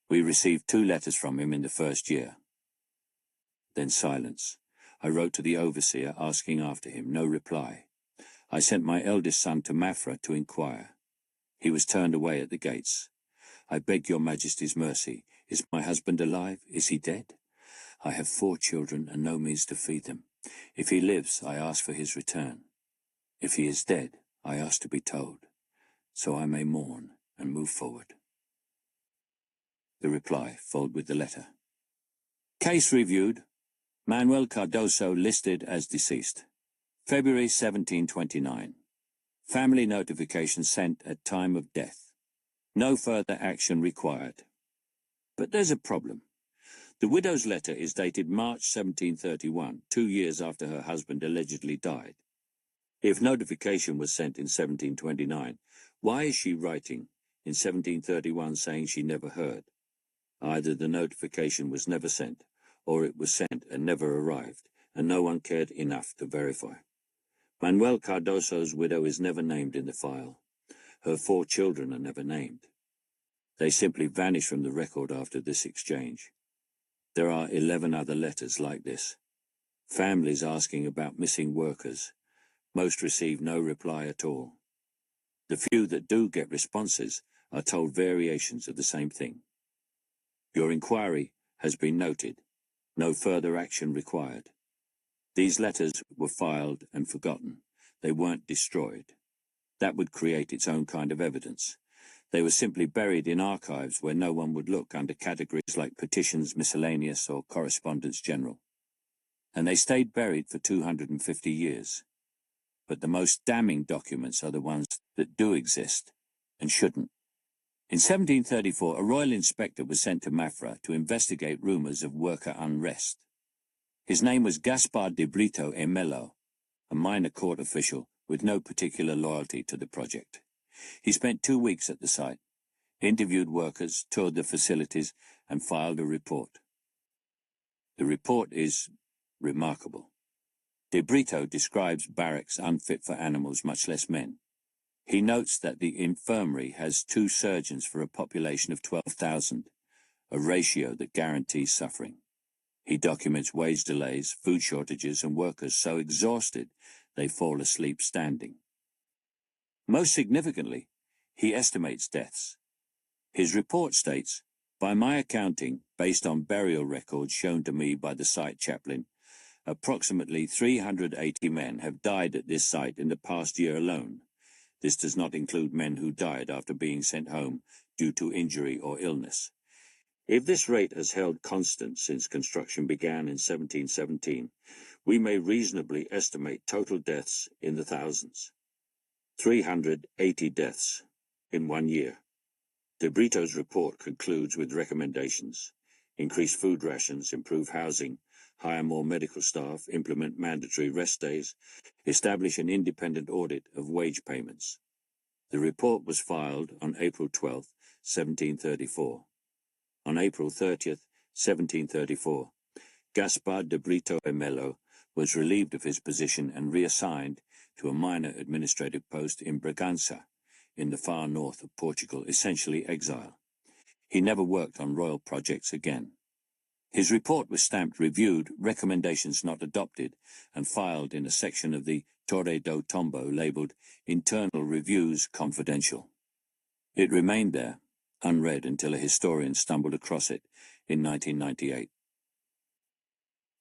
We received 2 letters from him in the first year. Then silence. I wrote to the overseer asking after him, no reply. I sent my eldest son to Mafra to inquire. He was turned away at the gates. I beg your majesty's mercy. Is my husband alive? Is he dead? I have 4 children and no means to feed them. If he lives, I ask for his return. If he is dead, I ask to be told, so I may mourn and move forward. The reply followed with the letter. Case reviewed. Manuel Cardoso listed as deceased. February 1729. Family notification sent at time of death. No further action required. But there's a problem. The widow's letter is dated March 1731, 2 years after her husband allegedly died. If notification was sent in 1729, why is she writing in 1731 saying she never heard? Either the notification was never sent, or it was sent and never arrived, and no one cared enough to verify. Manuel Cardoso's widow is never named in the file. Her 4 children are never named. They simply vanish from the record after this exchange. There are 11 other letters like this. Families asking about missing workers. Most receive no reply at all. The few that do get responses are told variations of the same thing. Your inquiry has been noted. No further action required. These letters were filed and forgotten. They weren't destroyed. That would create its own kind of evidence. They were simply buried in archives where no one would look under categories like petitions, miscellaneous, or correspondence general. And they stayed buried for 250 years. But the most damning documents are the ones that do exist and shouldn't. In 1734, a royal inspector was sent to Mafra to investigate rumours of worker unrest. His name was Gaspar de Brito e Melo, a minor court official with no particular loyalty to the project. He spent 2 weeks at the site. interviewed workers, toured the facilities, and filed a report. The report is remarkable. De Brito describes barracks unfit for animals, much less men. He notes that the infirmary has 2 surgeons for a population of 12,000, a ratio that guarantees suffering. He documents wage delays, food shortages, and workers so exhausted they fall asleep standing. Most significantly, he estimates deaths. His report states, "By my accounting, based on burial records shown to me by the site chaplain, approximately 380 men have died at this site in the past year alone. This does not include men who died after being sent home due to injury or illness. If this rate has held constant since construction began in 1717, we may reasonably estimate total deaths in the thousands. 380 deaths in 1 year. De Brito's report concludes with recommendations: increase food rations, improve housing, hire more medical staff, implement mandatory rest days, establish an independent audit of wage payments. The report was filed on April 12, 1734. On April 30, 1734, Gaspar de Brito e Melo was relieved of his position and reassigned to a minor administrative post in Bragança, in the far north of Portugal, essentially exile. He never worked on royal projects again. His report was stamped reviewed, recommendations not adopted, and filed in a section of the Torre do Tombo labelled Internal Reviews Confidential. It remained there, unread, until a historian stumbled across it in 1998.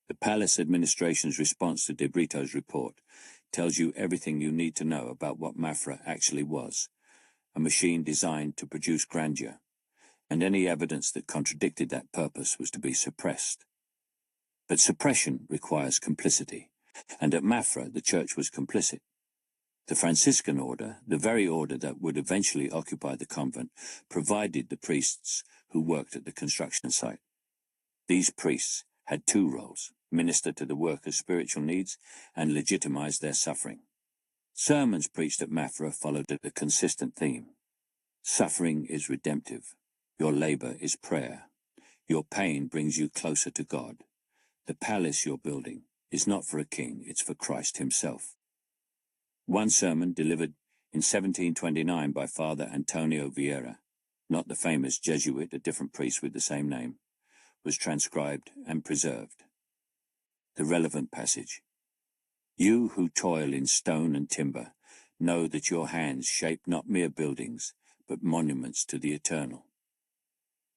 The Palace administration's response to De Brito's report tells you everything you need to know about what Mafra actually was, a machine designed to produce grandeur, and any evidence that contradicted that purpose was to be suppressed. But suppression requires complicity, and at Mafra the church was complicit. The Franciscan order, the very order that would eventually occupy the convent, provided the priests who worked at the construction site. These priests had 2 roles: minister to the workers' spiritual needs and legitimize their suffering. Sermons preached at Mafra followed a consistent theme. Suffering is redemptive. Your labor is prayer. Your pain brings you closer to God. The palace you're building is not for a king, it's for Christ himself. One sermon, delivered in 1729 by Father Antonio Vieira, not the famous Jesuit, a different priest with the same name, was transcribed and preserved. The relevant passage: "You who toil in stone and timber, know that your hands shape not mere buildings, but monuments to the eternal.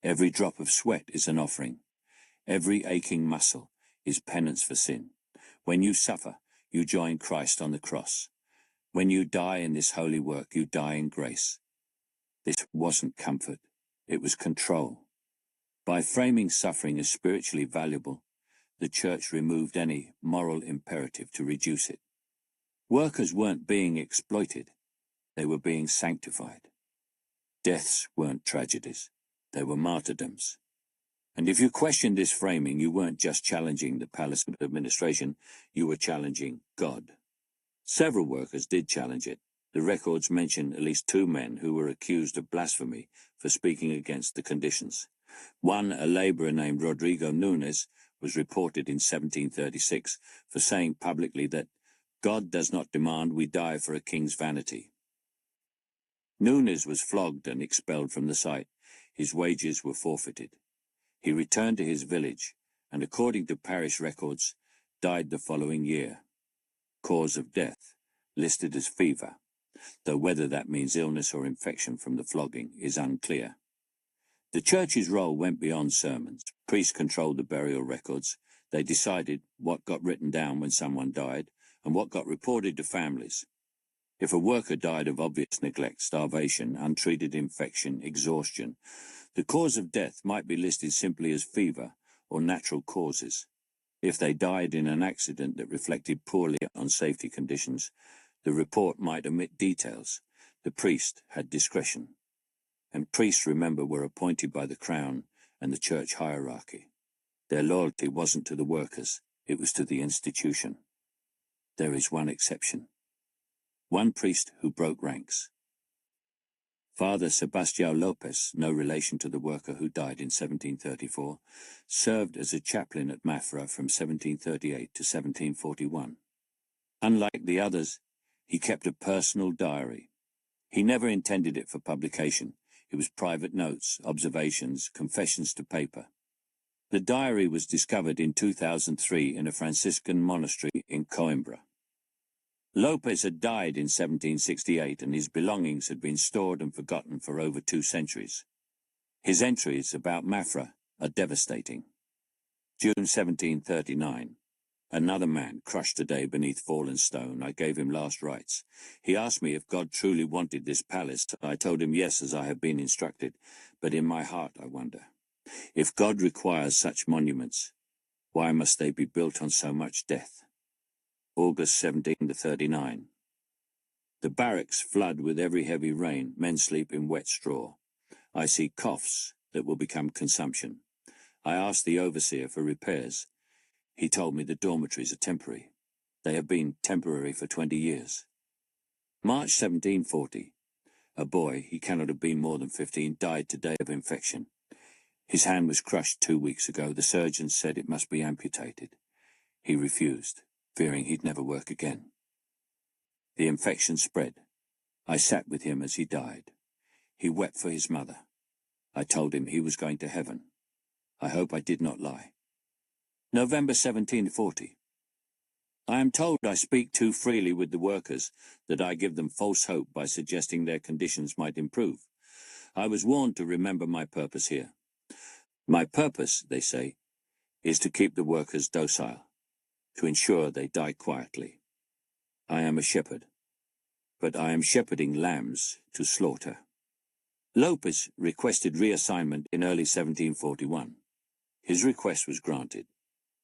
Every drop of sweat is an offering. Every aching muscle is penance for sin. When you suffer, you join Christ on the cross. When you die in this holy work, you die in grace." This wasn't comfort, it was control. By framing suffering as spiritually valuable, the church removed any moral imperative to reduce it. Workers weren't being exploited, they were being sanctified. Deaths weren't tragedies, they were martyrdoms. And if you questioned this framing, you weren't just challenging the palace administration, you were challenging God. Several workers did challenge it. The records mention at least 2 men who were accused of blasphemy for speaking against the conditions. One, a labourer named Rodrigo Nunes, was reported in 1736 for saying publicly that God does not demand we die for a king's vanity. Nunes was flogged and expelled from the site. His wages were forfeited. He returned to his village and, according to parish records, died the following year. Cause of death listed as fever, though whether that means illness or infection from the flogging is unclear. The church's role went beyond sermons. Priests controlled the burial records. They decided what got written down when someone died and what got reported to families. If a worker died of obvious neglect, starvation, untreated infection, exhaustion, the cause of death might be listed simply as fever or natural causes. If they died in an accident that reflected poorly on safety conditions, the report might omit details. The priest had discretion. And priests, remember, were appointed by the crown and the church hierarchy. Their loyalty wasn't to the workers, it was to the institution. There is one exception. One priest who broke ranks. Father Sebastião Lopes, no relation to the worker who died in 1734, served as a chaplain at Mafra from 1738 to 1741. Unlike the others, he kept a personal diary. He never intended it for publication. It was private notes, observations, confessions to paper. The diary was discovered in 2003 in a Franciscan monastery in Coimbra. Lopes had died in 1768 and his belongings had been stored and forgotten for over 2 centuries. His entries about Mafra are devastating. June 1739. Another man crushed today beneath fallen stone. I gave him last rites. He asked me if God truly wanted this palace. I told him yes, as I have been instructed. But in my heart I wonder, if God requires such monuments, why must they be built on so much death? August 17 to 39. The barracks flood with every heavy rain. Men sleep in wet straw. I see coughs that will become consumption. I asked the overseer for repairs. He told me the dormitories are temporary. They have been temporary for 20 years. March 1740. A boy, he cannot have been more than 15, died today of infection. His hand was crushed 2 weeks ago. The surgeon said it must be amputated. He refused, fearing he'd never work again. The infection spread. I sat with him as he died. He wept for his mother. I told him he was going to heaven. I hope I did not lie. November 1740. I am told I speak too freely with the workers, that I give them false hope by suggesting their conditions might improve. I was warned to remember my purpose here. My purpose, they say, is to keep the workers docile, to ensure they die quietly. I am a shepherd, but I am shepherding lambs to slaughter. Lopes requested reassignment in early 1741. His request was granted.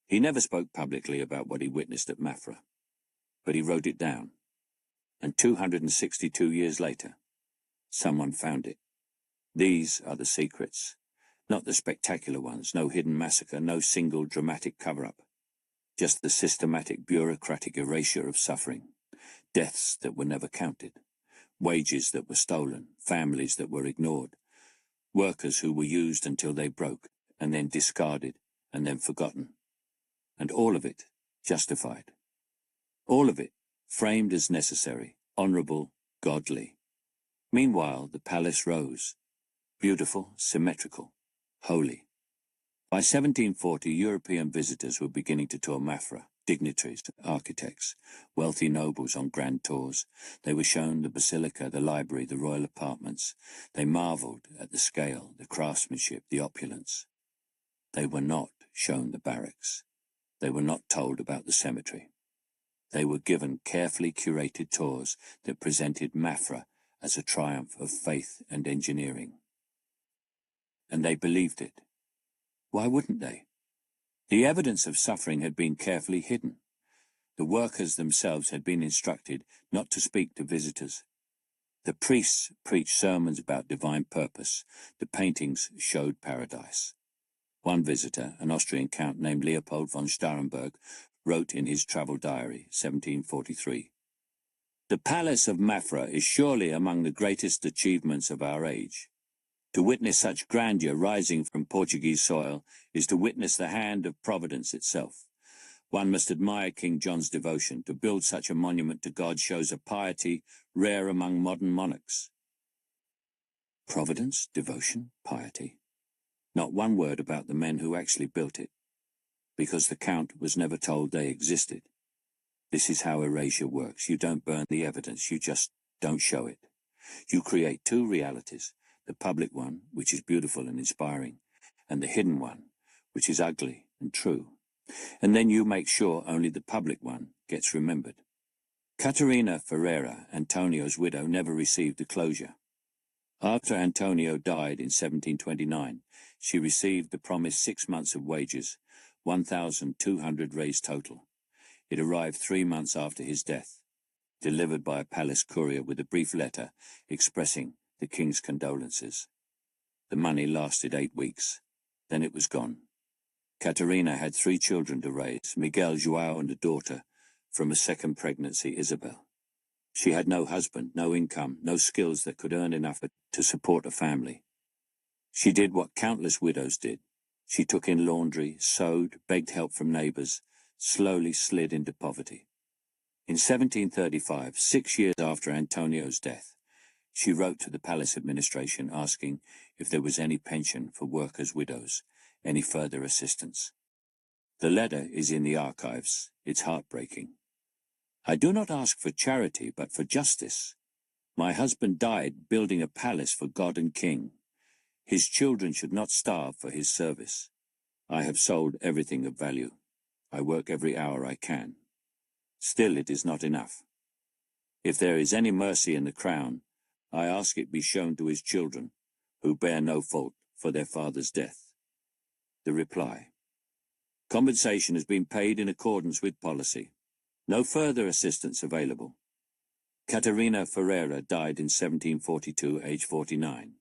He never spoke publicly about what he witnessed at Mafra, but he wrote it down. And 262 years later, someone found it. These are the secrets, not the spectacular ones, no hidden massacre, no single dramatic cover-up, just the systematic bureaucratic erasure of suffering, deaths that were never counted, wages that were stolen, families that were ignored, workers who were used until they broke, and then discarded, and then forgotten. And all of it justified. All of it framed as necessary, honourable, godly. Meanwhile, the palace rose, beautiful, symmetrical, holy. By 1740, European visitors were beginning to tour Mafra, dignitaries, architects, wealthy nobles on grand tours. They were shown the basilica, the library, the royal apartments. They marvelled at the scale, the craftsmanship, the opulence. They were not shown the barracks. They were not told about the cemetery. They were given carefully curated tours that presented Mafra as a triumph of faith and engineering. And they believed it. Why wouldn't they? The evidence of suffering had been carefully hidden. The workers themselves had been instructed not to speak to visitors. The priests preached sermons about divine purpose. The paintings showed paradise. One visitor, an Austrian count named Leopold von Starrenberg, wrote in his travel diary, 1743, "The Palace of Mafra is surely among the greatest achievements of our age. To witness such grandeur rising from Portuguese soil is to witness the hand of Providence itself. One must admire King John's devotion. To build such a monument to God shows a piety rare among modern monarchs." Providence, devotion, piety. Not one word about the men who actually built it, because the Count was never told they existed. This is how erasure works. You don't burn the evidence, you just don't show it. You create two realities, the public one, which is beautiful and inspiring, and the hidden one, which is ugly and true. And then you make sure only the public one gets remembered. Caterina Ferreira, Antonio's widow, never received the closure. After Antonio died in 1729, she received the promised 6 months of wages, 1,200 reis total. It arrived 3 months after his death, delivered by a palace courier with a brief letter expressing the king's condolences. The money lasted 8 weeks. Then it was gone. Caterina had 3 children to raise, Miguel, João and a daughter, from a second pregnancy, Isabel. She had no husband, no income, no skills that could earn enough to support a family. She did what countless widows did. She took in laundry, sewed, begged help from neighbors, slowly slid into poverty. In 1735, 6 years after Antonio's death, she wrote to the palace administration asking if there was any pension for workers' widows, any further assistance. The letter is in the archives. It's heartbreaking. I do not ask for charity, but for justice. My husband died building a palace for God and King. His children should not starve for his service. I have sold everything of value. I work every hour I can. Still, it is not enough. If there is any mercy in the crown, I ask it be shown to his children, who bear no fault for their father's death. The reply: compensation has been paid in accordance with policy. No further assistance available. Caterina Ferreira died in 1742, aged 49.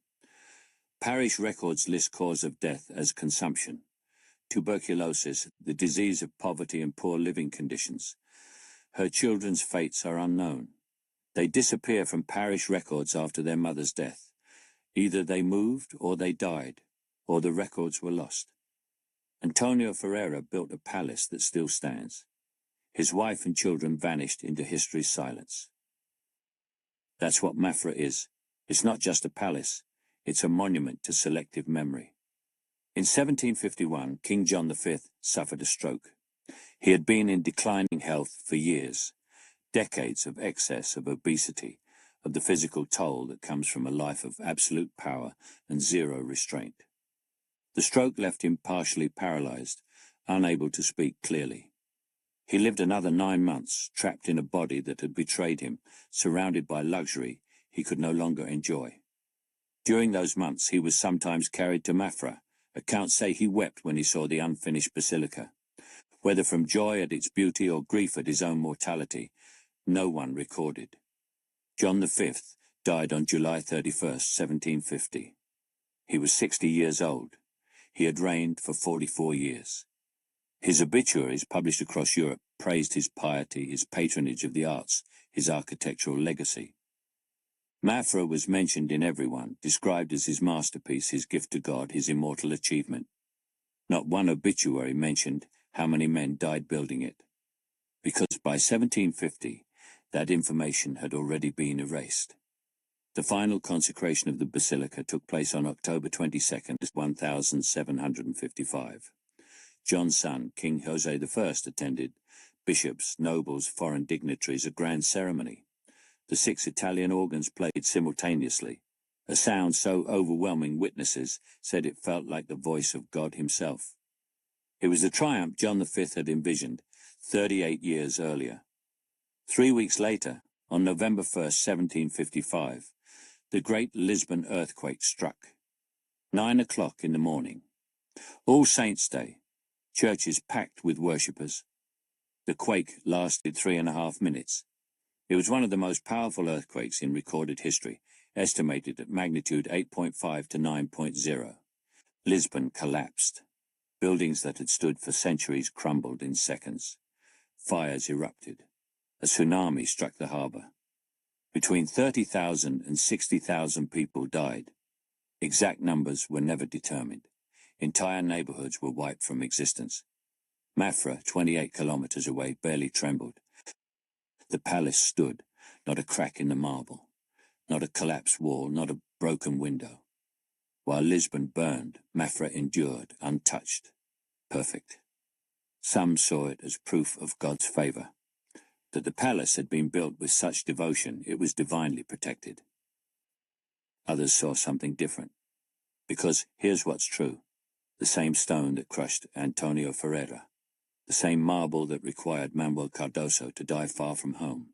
Parish records list cause of death as consumption, tuberculosis, the disease of poverty and poor living conditions. Her children's fates are unknown. They disappear from parish records after their mother's death. Either they moved or they died, or the records were lost. Antonio Ferreira built a palace that still stands. His wife and children vanished into history's silence. That's what Mafra is. It's not just a palace. It's a monument to selective memory. In 1751, King John V suffered a stroke. He had been in declining health for years, decades of excess, of obesity, of the physical toll that comes from a life of absolute power and zero restraint. The stroke left him partially paralyzed, unable to speak clearly. He lived another 9 months, trapped in a body that had betrayed him, surrounded by luxury he could no longer enjoy. During those months, he was sometimes carried to Mafra. Accounts say he wept when he saw the unfinished basilica. Whether from joy at its beauty or grief at his own mortality, no one recorded. John V died on July 31st, 1750. He was 60 years old. He had reigned for 44 years. His obituaries, published across Europe, praised his piety, his patronage of the arts, his architectural legacy. Mafra was mentioned in every one, described as his masterpiece, his gift to God, his immortal achievement. Not one obituary mentioned how many men died building it, because by 1750, that information had already been erased. The final consecration of the basilica took place on October 22nd, 1755. John's son, King Jose I, attended. Bishops, nobles, foreign dignitaries, a grand ceremony. The 6 Italian organs played simultaneously. A sound so overwhelming witnesses said it felt like the voice of God himself. It was the triumph John V had envisioned 38 years earlier. 3 weeks later, on November 1st, 1755, the great Lisbon earthquake struck. 9 o'clock in the morning. All Saints' Day, churches packed with worshippers. The quake lasted 3.5 minutes. It was one of the most powerful earthquakes in recorded history, estimated at magnitude 8.5 to 9.0. Lisbon collapsed. Buildings that had stood for centuries crumbled in seconds. Fires erupted. A tsunami struck the harbor. Between 30,000 and 60,000 people died. Exact numbers were never determined. Entire neighborhoods were wiped from existence. Mafra, 28 kilometers away, barely trembled. The palace stood, not a crack in the marble, not a collapsed wall, not a broken window. While Lisbon burned, Mafra endured, untouched, perfect. Some saw it as proof of God's favor, that the palace had been built with such devotion it was divinely protected. Others saw something different, because here's what's true: the same stone that crushed Antonio Ferreira, the same marble that required Manuel Cardoso to die far from home,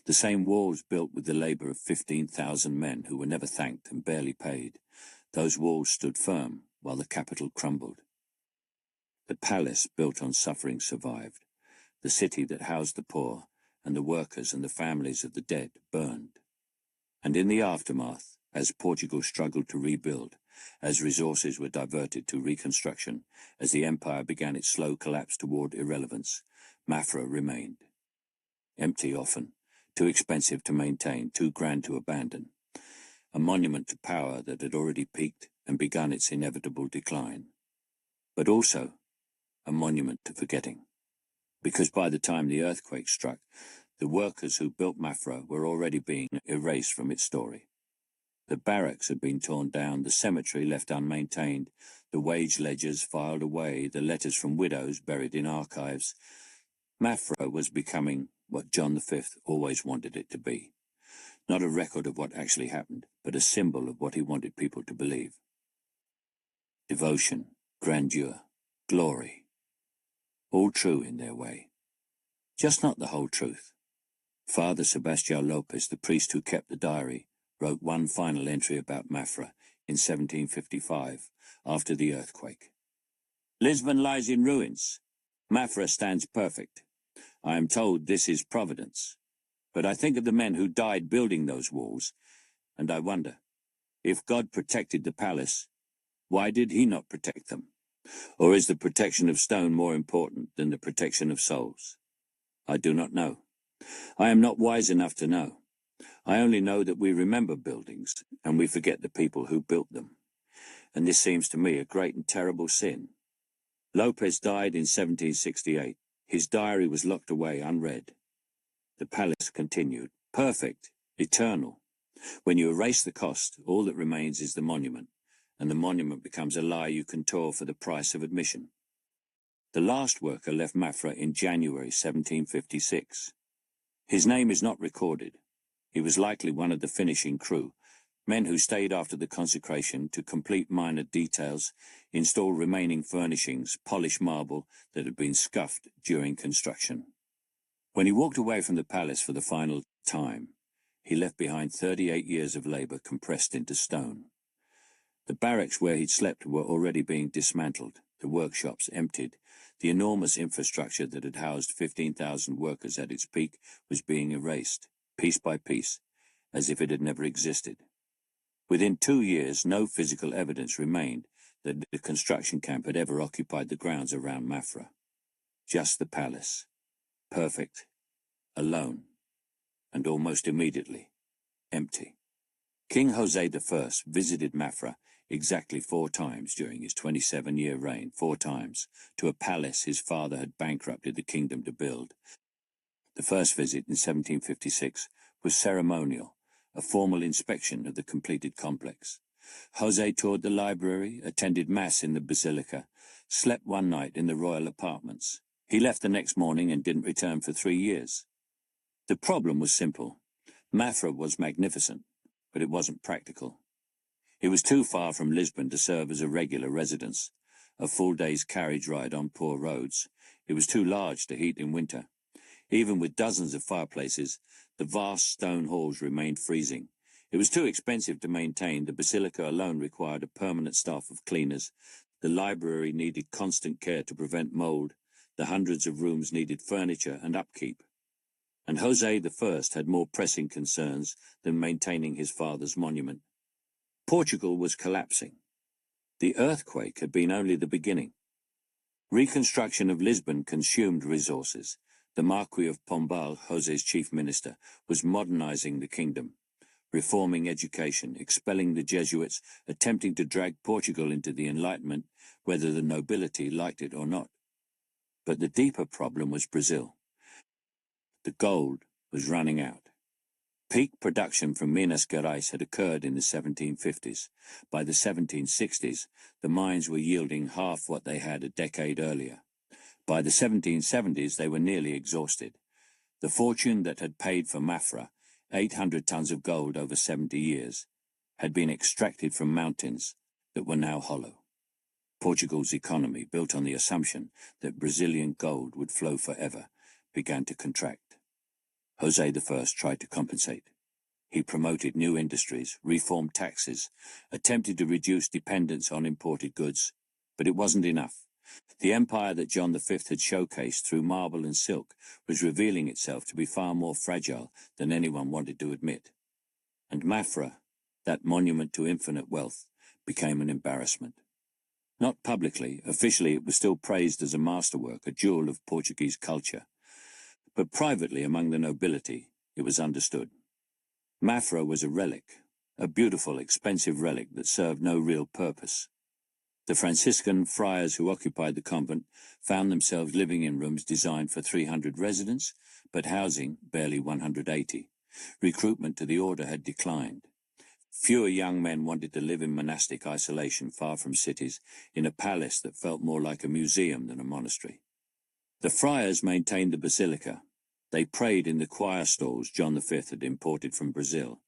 the same walls built with the labor of 15,000 men who were never thanked and barely paid. Those walls stood firm while the capital crumbled. The palace built on suffering survived. The city that housed the poor and the workers and the families of the dead burned. And in the aftermath, as Portugal struggled to rebuild, as resources were diverted to reconstruction, as the empire began its slow collapse toward irrelevance, Mafra remained. Empty often, too expensive to maintain, too grand to abandon, a monument to power that had already peaked and begun its inevitable decline, but also a monument to forgetting, because by the time the earthquake struck, the workers who built Mafra were already being erased from its story. The barracks had been torn down, the cemetery left unmaintained, the wage ledgers filed away, the letters from widows buried in archives. Mafra was becoming what John V always wanted it to be. Not a record of what actually happened, but a symbol of what he wanted people to believe. Devotion, grandeur, glory. All true in their way. Just not the whole truth. Father Sebastião Lopes, the priest who kept the diary, wrote one final entry about Mafra in 1755, after the earthquake. Lisbon lies in ruins. Mafra stands perfect. I am told this is providence. But I think of the men who died building those walls, and I wonder, if God protected the palace, why did he not protect them? Or is the protection of stone more important than the protection of souls? I do not know. I am not wise enough to know. I only know that we remember buildings, and we forget the people who built them. And this seems to me a great and terrible sin. Lopez died in 1768. His diary was locked away unread. The palace continued, perfect, eternal. When you erase the cost, all that remains is the monument, and the monument becomes a lie you can tour for the price of admission. The last worker left Mafra in January 1756. His name is not recorded. He was likely one of the finishing crew, men who stayed after the consecration to complete minor details, install remaining furnishings, polish marble that had been scuffed during construction. When he walked away from the palace for the final time, he left behind 38 years of labor compressed into stone. The barracks where he'd slept were already being dismantled, the workshops emptied, the enormous infrastructure that had housed 15,000 workers at its peak was being erased, piece by piece, as if it had never existed. Within 2 years, no physical evidence remained that the construction camp had ever occupied the grounds around Mafra. Just the palace, perfect, alone, and almost immediately, empty. King Jose I visited Mafra exactly 4 times during his 27-year reign, 4 times, to a palace his father had bankrupted the kingdom to build. The first visit in 1756 was ceremonial, a formal inspection of the completed complex. Jose toured the library, attended mass in the basilica, slept one night in the royal apartments. He left the next morning and didn't return for 3 years. The problem was simple. Mafra was magnificent, but it wasn't practical. It was too far from Lisbon to serve as a regular residence, a full day's carriage ride on poor roads. It was too large to heat in winter. Even with dozens of fireplaces, the vast stone halls remained freezing. It was too expensive to maintain. The basilica alone required a permanent staff of cleaners. The library needed constant care to prevent mold. The hundreds of rooms needed furniture and upkeep. And Jose I had more pressing concerns than maintaining his father's monument. Portugal was collapsing. The earthquake had been only the beginning. Reconstruction of Lisbon consumed resources. The Marquis of Pombal, Jose's chief minister, was modernizing the kingdom, reforming education, expelling the Jesuits, attempting to drag Portugal into the Enlightenment, whether the nobility liked it or not. But the deeper problem was Brazil. The gold was running out. Peak production from Minas Gerais had occurred in the 1750s. By the 1760s, the mines were yielding half what they had a decade earlier. By the 1770s, they were nearly exhausted. The fortune that had paid for Mafra, 800 tons of gold over 70 years, had been extracted from mountains that were now hollow. Portugal's economy, built on the assumption that Brazilian gold would flow forever, began to contract. Jose I tried to compensate. He promoted new industries, reformed taxes, attempted to reduce dependence on imported goods, but it wasn't enough. The empire that John V had showcased through marble and silk was revealing itself to be far more fragile than anyone wanted to admit. And Mafra, that monument to infinite wealth, became an embarrassment. Not publicly, officially it was still praised as a masterwork, a jewel of Portuguese culture. But privately among the nobility, it was understood. Mafra was a relic, a beautiful, expensive relic that served no real purpose. The Franciscan friars who occupied the convent found themselves living in rooms designed for 300 residents, but housing barely 180. Recruitment to the order had declined. Fewer young men wanted to live in monastic isolation far from cities, in a palace that felt more like a museum than a monastery. The friars maintained the basilica. They prayed in the choir stalls John V had imported from Brazil.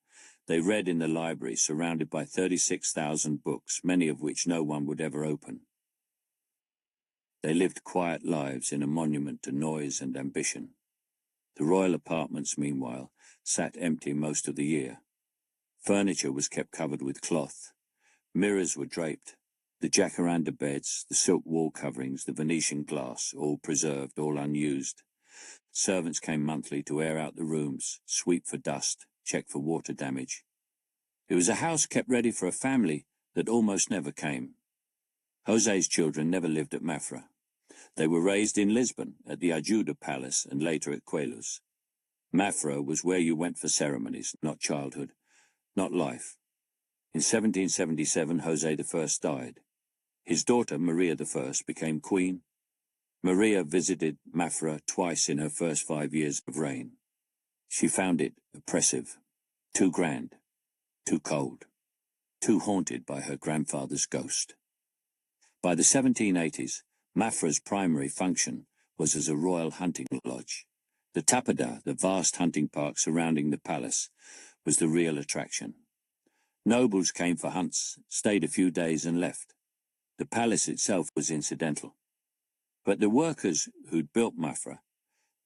They read in the library, surrounded by 36,000 books, many of which no one would ever open. They lived quiet lives in a monument to noise and ambition. The royal apartments, meanwhile, sat empty most of the year. Furniture was kept covered with cloth. Mirrors were draped. The jacaranda beds, the silk wall coverings, the Venetian glass, all preserved, all unused. Servants came monthly to air out the rooms, sweep for dust, check for water damage. It was a house kept ready for a family that almost never came. José's children never lived at Mafra. They were raised in Lisbon, at the Ajuda Palace, and later at Quarries. Mafra was where you went for ceremonies, not childhood, not life. In 1777, José I died. His daughter, Maria I, became queen. Maria visited Mafra twice in her first 5 years of reign. She found it oppressive, too grand, too cold, too haunted by her grandfather's ghost. By the 1780s, Mafra's primary function was as a royal hunting lodge. The Tapada, the vast hunting park surrounding the palace, was the real attraction. Nobles came for hunts, stayed a few days and left. The palace itself was incidental. But the workers who'd built Mafra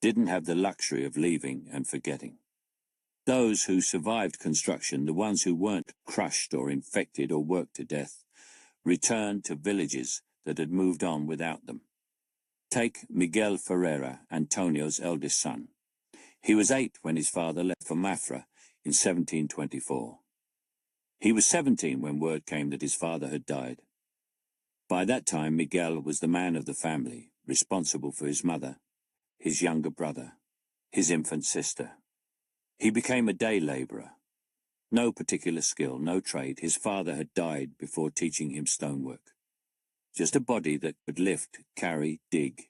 didn't have the luxury of leaving and forgetting. Those who survived construction, the ones who weren't crushed or infected or worked to death, returned to villages that had moved on without them. Take Miguel Ferreira, Antonio's eldest son. He was 8 when his father left for Mafra in 1724. He was 17 when word came that his father had died. By that time, Miguel was the man of the family, responsible for his mother, his younger brother, his infant sister. He became a day labourer. No particular skill, no trade. His father had died before teaching him stonework. Just a body that could lift, carry, dig.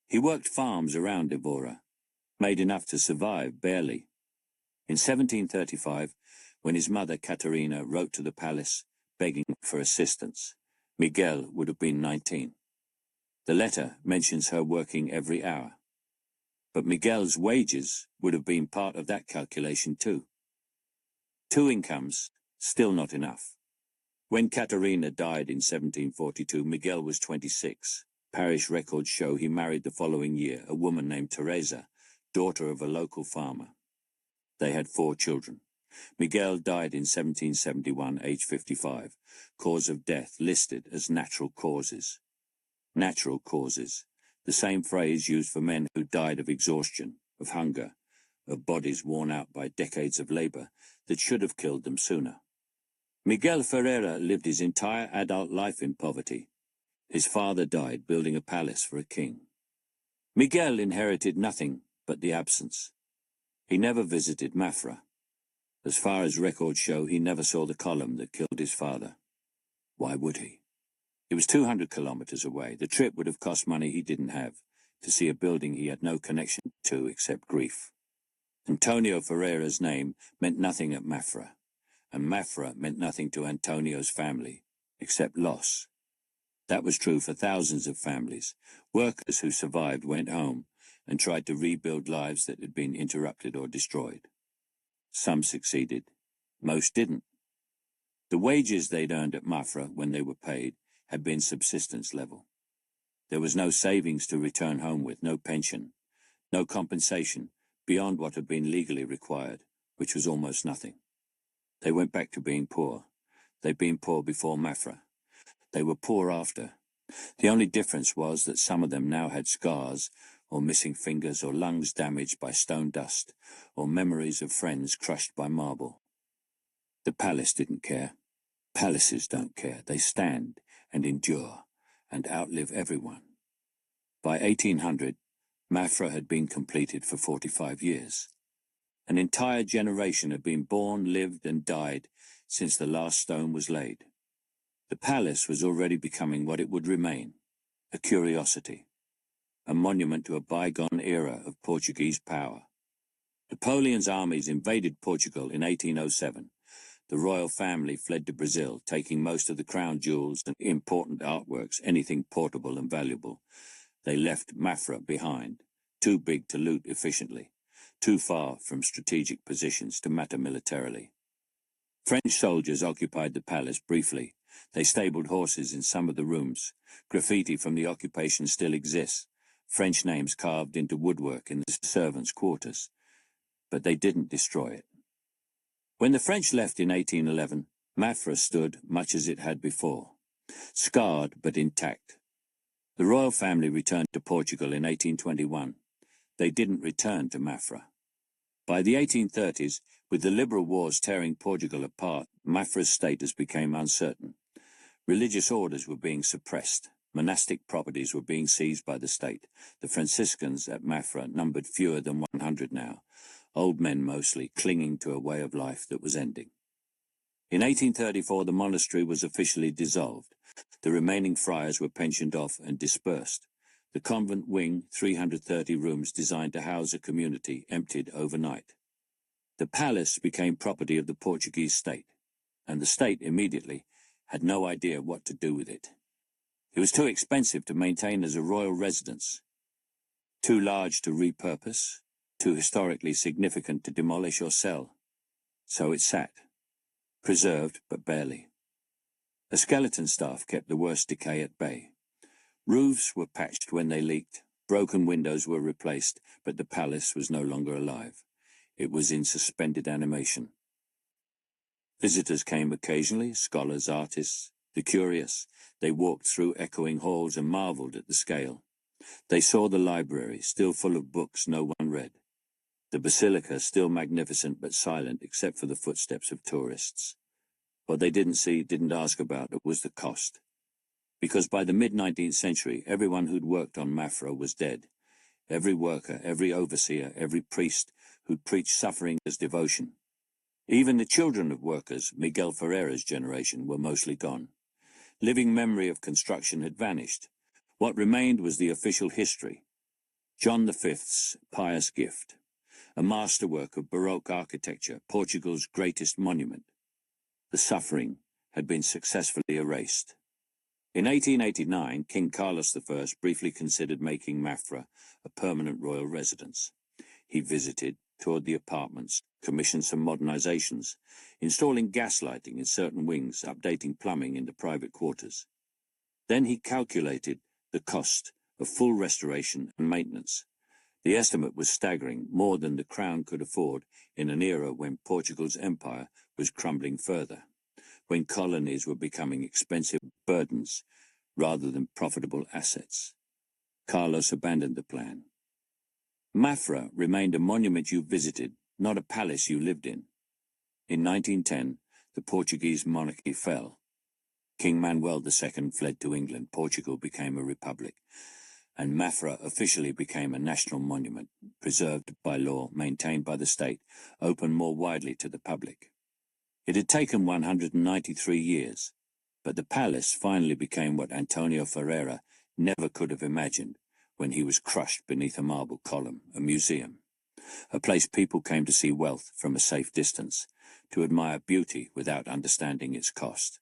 He worked farms around Evora, made enough to survive, barely. In 1735, when his mother, Caterina, wrote to the palace, begging for assistance, Miguel would have been 19. The letter mentions her working every hour. But Miguel's wages would have been part of that calculation too. 2 incomes, still not enough. When Caterina died in 1742, Miguel was 26. Parish records show he married the following year a woman named Teresa, daughter of a local farmer. They had 4 children. Miguel died in 1771, aged 55. Cause of death listed as natural causes. Natural causes, the same phrase used for men who died of exhaustion, of hunger, of bodies worn out by decades of labor that should have killed them sooner. Miguel Ferreira lived his entire adult life in poverty. His father died building a palace for a king. Miguel inherited nothing but the absence. He never visited Mafra. As far as records show, he never saw the column that killed his father. Why would he? It was 200 kilometers away. The trip would have cost money he didn't have, to see a building he had no connection to except grief. Antonio Ferreira's name meant nothing at Mafra, and Mafra meant nothing to Antonio's family, except loss. That was true for thousands of families. Workers who survived went home and tried to rebuild lives that had been interrupted or destroyed. Some succeeded. Most didn't. The wages they'd earned at Mafra when they were paid had been subsistence level. There was no savings to return home with, no pension, no compensation beyond what had been legally required, which was almost nothing. They went back to being poor. They'd been poor before Mafra. They were poor after. The only difference was that some of them now had scars, or missing fingers, or lungs damaged by stone dust, or memories of friends crushed by marble. The palace didn't care. Palaces don't care. They stand and endure and outlive everyone. By 1800, Mafra had been completed for 45 years. An entire generation had been born, lived, and died since the last stone was laid. The palace was already becoming what it would remain, a curiosity, a monument to a bygone era of Portuguese power. Napoleon's armies invaded Portugal in 1807. The royal family fled to Brazil, taking most of the crown jewels and important artworks, anything portable and valuable. They left Mafra behind, too big to loot efficiently, too far from strategic positions to matter militarily. French soldiers occupied the palace briefly. They stabled horses in some of the rooms. Graffiti from the occupation still exists, French names carved into woodwork in the servants' quarters. But they didn't destroy it. When the French left in 1811, Mafra stood much as it had before, scarred but intact. The royal family returned to Portugal in 1821. They didn't return to Mafra. By the 1830s, with the liberal wars tearing Portugal apart, Mafra's status became uncertain. Religious orders were being suppressed. Monastic properties were being seized by the state. The Franciscans at Mafra numbered fewer than 100 now, old men mostly, clinging to a way of life that was ending. In 1834, the monastery was officially dissolved. The remaining friars were pensioned off and dispersed. The convent wing, 330 rooms designed to house a community, emptied overnight. The palace became property of the Portuguese state, and the state immediately had no idea what to do with it. It was too expensive to maintain as a royal residence, too large to repurpose, too historically significant to demolish or sell. So it sat, preserved but barely. A skeleton staff kept the worst decay at bay. Roofs were patched when they leaked, broken windows were replaced, but the palace was no longer alive. It was in suspended animation. Visitors came occasionally, scholars, artists, the curious. They walked through echoing halls and marveled at the scale. They saw the library, still full of books no one read. The basilica, still magnificent but silent except for the footsteps of tourists. What they didn't see, didn't ask about, was the cost. Because by the mid-19th century, everyone who'd worked on Mafra was dead. Every worker, every overseer, every priest who'd preached suffering as devotion. Even the children of workers, Miguel Ferreira's generation, were mostly gone. Living memory of construction had vanished. What remained was the official history. John V's pious gift, a masterwork of Baroque architecture, Portugal's greatest monument. The suffering had been successfully erased. In 1889, King Carlos I briefly considered making Mafra a permanent royal residence. He visited, toured the apartments, commissioned some modernizations, installing gas lighting in certain wings, updating plumbing in the private quarters. Then he calculated the cost of full restoration and maintenance. The estimate was staggering, more than the crown could afford in an era when Portugal's empire was crumbling further, when colonies were becoming expensive burdens rather than profitable assets. Carlos abandoned the plan. Mafra remained a monument you visited, not a palace you lived in. In 1910, the Portuguese monarchy fell. King Manuel II fled to England, Portugal became a republic, and Mafra officially became a national monument, preserved by law, maintained by the state, open more widely to the public. It had taken 193 years, but the palace finally became what Antonio Ferreira never could have imagined when he was crushed beneath a marble column, a museum, a place people came to see wealth from a safe distance, to admire beauty without understanding its cost.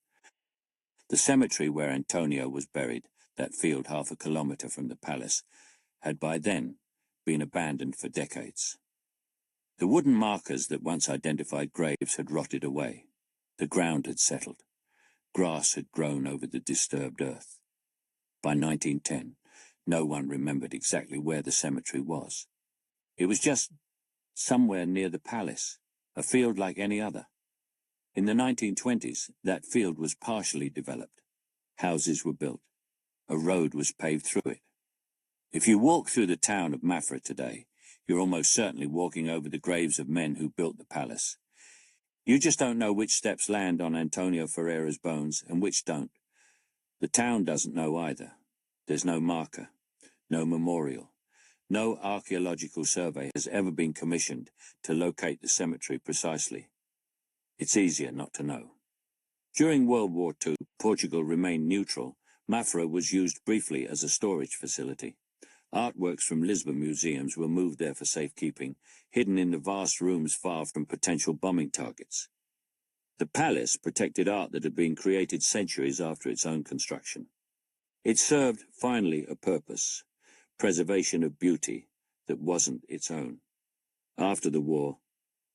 The cemetery where Antonio was buried, that field half a kilometre from the palace, had by then been abandoned for decades. The wooden markers that once identified graves had rotted away. The ground had settled. Grass had grown over the disturbed earth. By 1910, no one remembered exactly where the cemetery was. It was just somewhere near the palace, a field like any other. In the 1920s, that field was partially developed. Houses were built. A road was paved through it. If you walk through the town of Mafra today, you're almost certainly walking over the graves of men who built the palace. You just don't know which steps land on Antonio Ferreira's bones and which don't. The town doesn't know either. There's no marker, no memorial, No archaeological survey has ever been commissioned to locate the cemetery precisely. It's easier not to know. During World War II, Portugal remained neutral. Mafra was used briefly as a storage facility. Artworks from Lisbon museums were moved there for safekeeping, hidden in the vast rooms far from potential bombing targets. The palace protected art that had been created centuries after its own construction. It served, finally, a purpose: preservation of beauty that wasn't its own. After the war,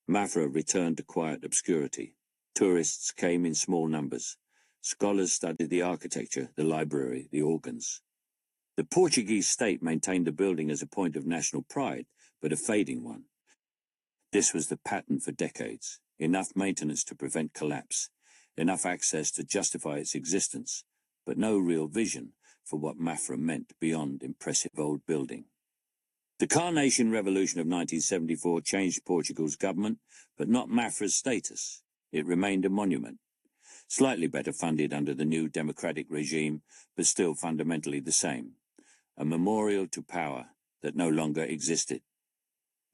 Mafra returned to quiet obscurity. Tourists came in small numbers. Scholars studied the architecture, the library, the organs. The Portuguese state maintained the building as a point of national pride, but a fading one. This was the pattern for decades: enough maintenance to prevent collapse, enough access to justify its existence, but no real vision for what Mafra meant beyond impressive old building. The Carnation Revolution of 1974 changed Portugal's government, but not Mafra's status. It remained a monument, slightly better funded under the new democratic regime, but still fundamentally the same. A memorial to power that no longer existed.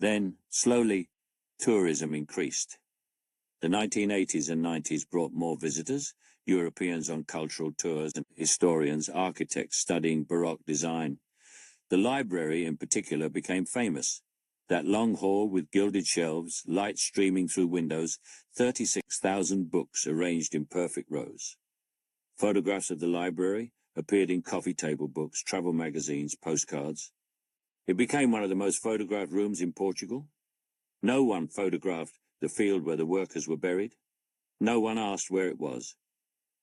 Then, slowly, tourism increased. The 1980s and 90s brought more visitors, Europeans on cultural tours and historians, architects studying Baroque design. The library, in particular, became famous. That long hall with gilded shelves, light streaming through windows, 36,000 books arranged in perfect rows. Photographs of the library appeared in coffee table books, travel magazines, postcards. It became one of the most photographed rooms in Portugal. No one photographed the field where the workers were buried. No one asked where it was.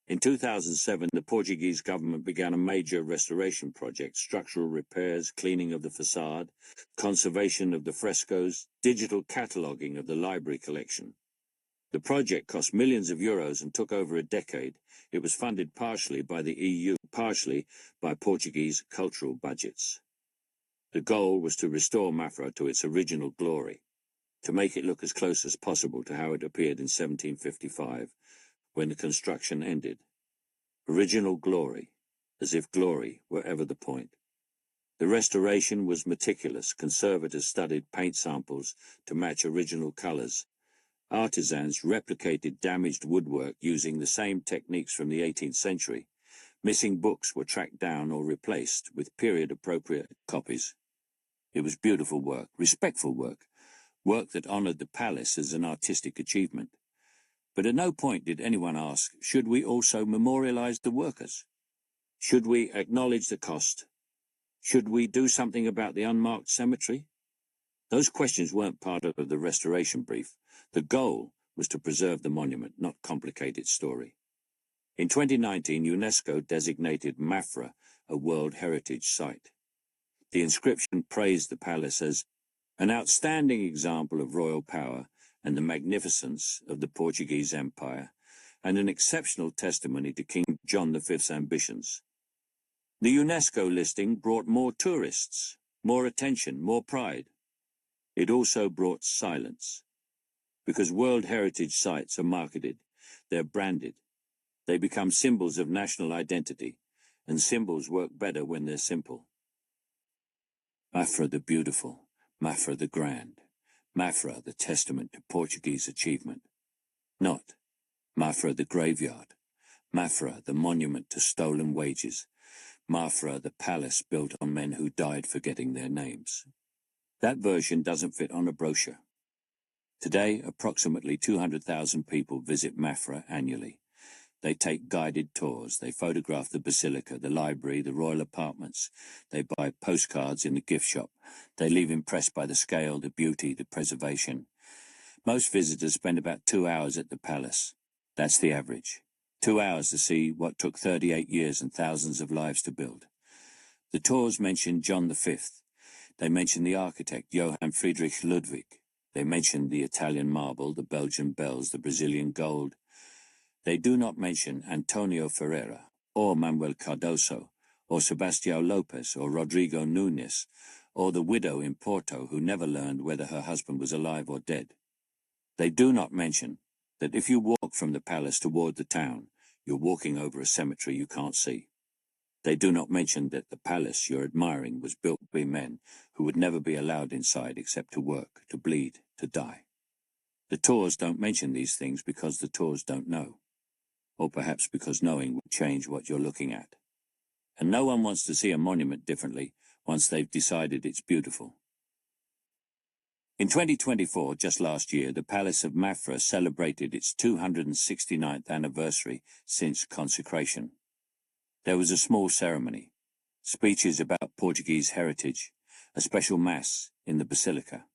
In 2007, the Portuguese government began a major restoration project: structural repairs, cleaning of the facade, conservation of the frescoes, digital cataloguing of the library collection. The project cost millions of euros and took over a decade. It was funded partially by the EU, partially by Portuguese cultural budgets. The goal was to restore Mafra to its original glory, to make it look as close as possible to how it appeared in 1755, when the construction ended. Original glory, as if glory were ever the point. The restoration was meticulous. Conservators studied paint samples to match original colors. Artisans replicated damaged woodwork using the same techniques from the 18th century. Missing books were tracked down or replaced with period-appropriate copies. It was beautiful work, respectful work, work that honored the palace as an artistic achievement. But at no point did anyone ask, should we also memorialize the workers? Should we acknowledge the cost? Should we do something about the unmarked cemetery? Those questions weren't part of the restoration brief. The goal was to preserve the monument, not complicate its story. In 2019, UNESCO designated Mafra a World Heritage Site. The inscription praised the palace as an outstanding example of royal power and the magnificence of the Portuguese Empire, and an exceptional testimony to King John V's ambitions. The UNESCO listing brought more tourists, more attention, more pride. It also brought silence, because World Heritage Sites are marketed, they're branded, they become symbols of national identity, and symbols work better when they're simple. Mafra the beautiful, Mafra the grand, Mafra the testament to Portuguese achievement. Not Mafra the graveyard, Mafra the monument to stolen wages, Mafra the palace built on men who died forgetting their names. That version doesn't fit on a brochure. Today, approximately 200,000 people visit Mafra annually. They take guided tours, they photograph the basilica, the library, the royal apartments. They buy postcards in the gift shop. They leave impressed by the scale, the beauty, the preservation. Most visitors spend about 2 hours at the palace. That's the average. 2 hours to see what took 38 years and thousands of lives to build. The tours mention John V. They mention the architect, Johann Friedrich Ludwig. They mention the Italian marble, the Belgian bells, the Brazilian gold. They do not mention Antonio Ferreira, or Manuel Cardoso, or Sebastião Lopes, or Rodrigo Nunes, or the widow in Porto who never learned whether her husband was alive or dead. They do not mention that if you walk from the palace toward the town, you're walking over a cemetery you can't see. They do not mention that the palace you're admiring was built by men who would never be allowed inside except to work, to bleed, to die. The tours don't mention these things because the tours don't know, or perhaps because knowing will change what you're looking at. And no one wants to see a monument differently once they've decided it's beautiful. In 2024, just last year, the Palace of Mafra celebrated its 269th anniversary since consecration. There was a small ceremony, speeches about Portuguese heritage, a special mass in the basilica.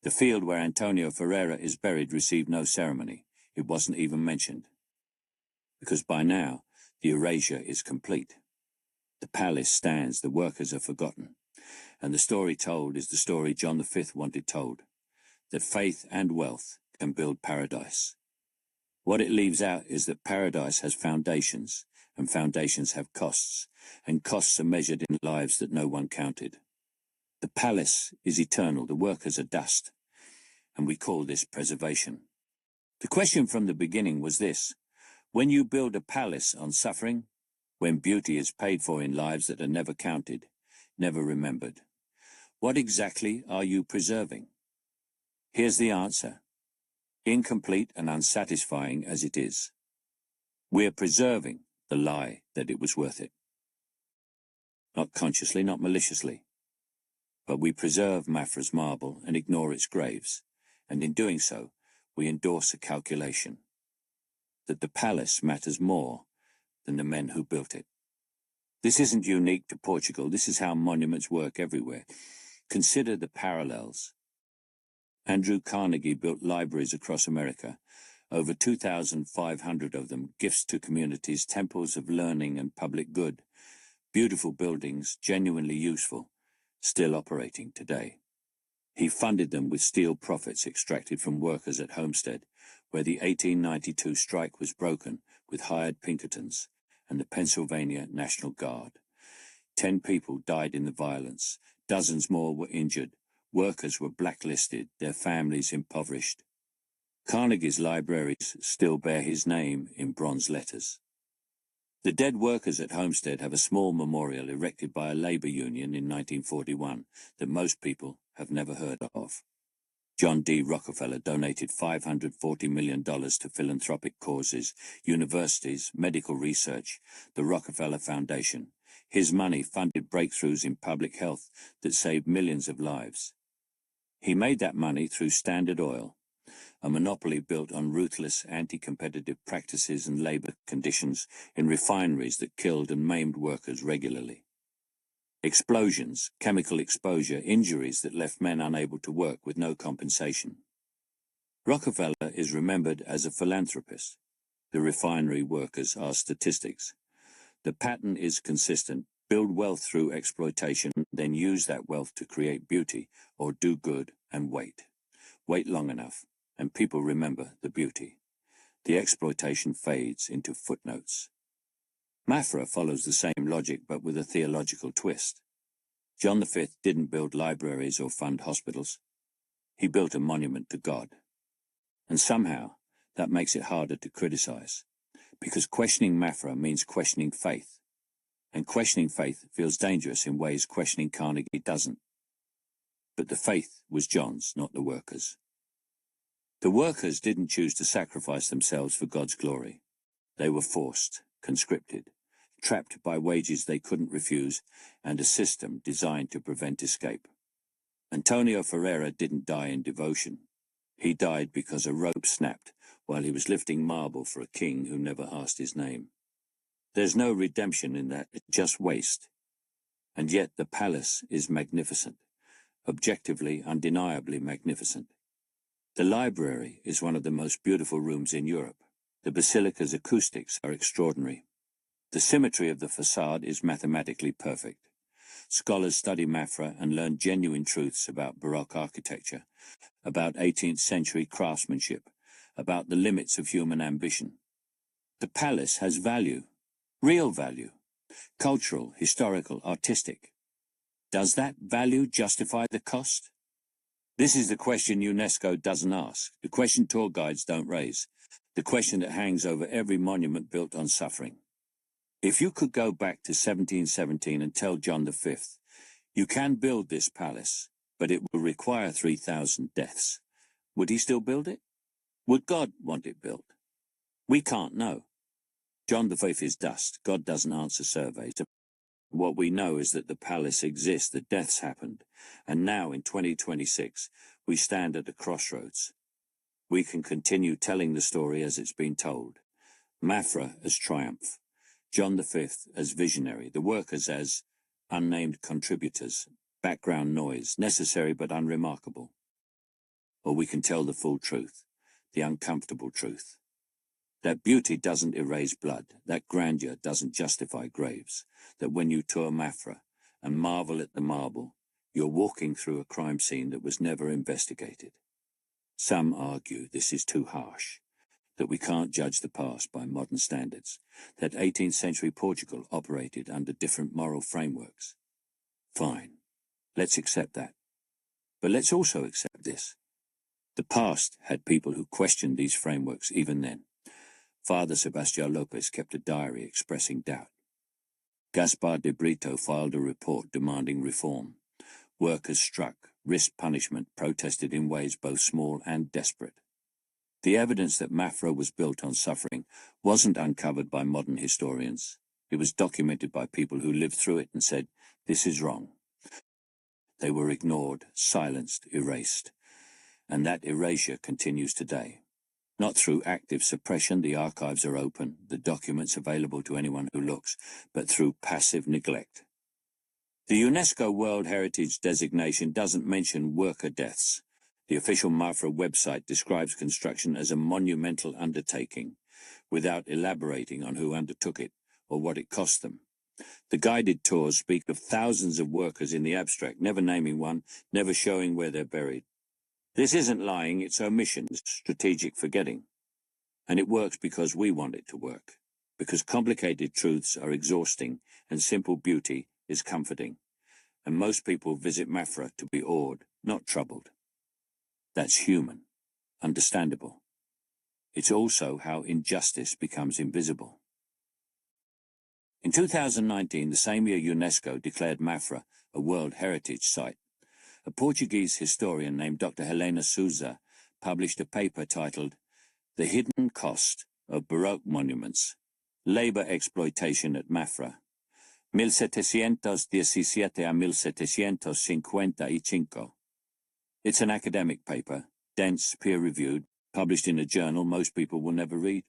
The field where Antonio Ferreira is buried received no ceremony. It wasn't even mentioned. Because by now, the erasure is complete. The palace stands, the workers are forgotten. And the story told is the story John V wanted told, that faith and wealth can build paradise. What it leaves out is that paradise has foundations, and foundations have costs, and costs are measured in lives that no one counted. The palace is eternal, the workers are dust, and we call this preservation. The question from the beginning was this: when you build a palace on suffering, when beauty is paid for in lives that are never counted, never remembered, what exactly are you preserving? Here's the answer, incomplete and unsatisfying as it is. We're preserving the lie that it was worth it. Not consciously, not maliciously, but we preserve Mafra's marble and ignore its graves, and in doing so, we endorse a calculation that the palace matters more than the men who built it. This isn't unique to Portugal. This is how monuments work everywhere. Consider the parallels. Andrew Carnegie built libraries across America, over 2,500 of them, gifts to communities, temples of learning and public good, beautiful buildings, genuinely useful, still operating today. He funded them with steel profits extracted from workers at Homestead, where the 1892 strike was broken with hired Pinkertons and the Pennsylvania National Guard. 10 people died in the violence, dozens more were injured, workers were blacklisted, their families impoverished. Carnegie's libraries still bear his name in bronze letters. The dead workers at Homestead have a small memorial erected by a labor union in 1941 that most people have never heard of. John D. Rockefeller donated $540 million to philanthropic causes, universities, medical research, the Rockefeller Foundation. His money funded breakthroughs in public health that saved millions of lives. He made that money through Standard Oil, a monopoly built on ruthless anti-competitive practices and labor conditions in refineries that killed and maimed workers regularly. Explosions, chemical exposure, injuries that left men unable to work with no compensation. Rockefeller is remembered as a philanthropist. The refinery workers are statistics. The pattern is consistent. Build wealth through exploitation, then use that wealth to create beauty, or do good and wait. Wait long enough, and people remember the beauty. The exploitation fades into footnotes. Mafra follows the same logic but with a theological twist. John V didn't build libraries or fund hospitals. He built a monument to God. And somehow, that makes it harder to criticize, because questioning Mafra means questioning faith. And questioning faith feels dangerous in ways questioning Carnegie doesn't. But the faith was John's, not the workers'. The workers didn't choose to sacrifice themselves for God's glory. They were forced, conscripted, trapped by wages they couldn't refuse, and a system designed to prevent escape. Antonio Ferreira didn't die in devotion. He died because a rope snapped while he was lifting marble for a king who never asked his name. There's no redemption in that, just waste. And yet the palace is magnificent, objectively, undeniably magnificent. The library is one of the most beautiful rooms in Europe. The basilica's acoustics are extraordinary. The symmetry of the facade is mathematically perfect. Scholars study Mafra and learn genuine truths about Baroque architecture, about 18th century craftsmanship, about the limits of human ambition. The palace has value, real value, cultural, historical, artistic. Does that value justify the cost? This is the question UNESCO doesn't ask, the question tour guides don't raise, the question that hangs over every monument built on suffering. If you could go back to 1717 and tell John V, you can build this palace, but it will require 3,000 deaths, would he still build it? Would God want it built? We can't know. John V is dust. God doesn't answer surveys. What we know is that the palace exists, that deaths happened, and now in 2026 we stand at a crossroads. We can continue telling the story as it's been told. Mafra as triumph, John V as visionary, the workers as unnamed contributors, background noise, necessary but unremarkable. Or we can tell the full truth, the uncomfortable truth. That beauty doesn't erase blood, that grandeur doesn't justify graves, that when you tour Mafra and marvel at the marble, you're walking through a crime scene that was never investigated. Some argue this is too harsh, that we can't judge the past by modern standards, that 18th century Portugal operated under different moral frameworks. Fine, let's accept that. But let's also accept this. The past had people who questioned these frameworks even then. Father Sebastião Lopes kept a diary expressing doubt. Gaspar de Brito filed a report demanding reform. Workers struck, risked punishment, protested in ways both small and desperate. The evidence that Mafra was built on suffering wasn't uncovered by modern historians. It was documented by people who lived through it and said, this is wrong. They were ignored, silenced, erased. And that erasure continues today. Not through active suppression, the archives are open, the documents available to anyone who looks, but through passive neglect. The UNESCO World Heritage designation doesn't mention worker deaths. The official Mafra website describes construction as a monumental undertaking, without elaborating on who undertook it or what it cost them. The guided tours speak of thousands of workers in the abstract, never naming one, never showing where they're buried. This isn't lying, it's omission, strategic forgetting. And it works because we want it to work, because complicated truths are exhausting and simple beauty is comforting. And most people visit Mafra to be awed, not troubled. That's human, understandable. It's also how injustice becomes invisible. In 2019, the same year UNESCO declared Mafra a World Heritage Site. A Portuguese historian named Dr. Helena Souza published a paper titled The Hidden Cost of Baroque Monuments, Labor Exploitation at Mafra, 1717 a 1755. It's an academic paper, dense, peer-reviewed, published in a journal most people will never read.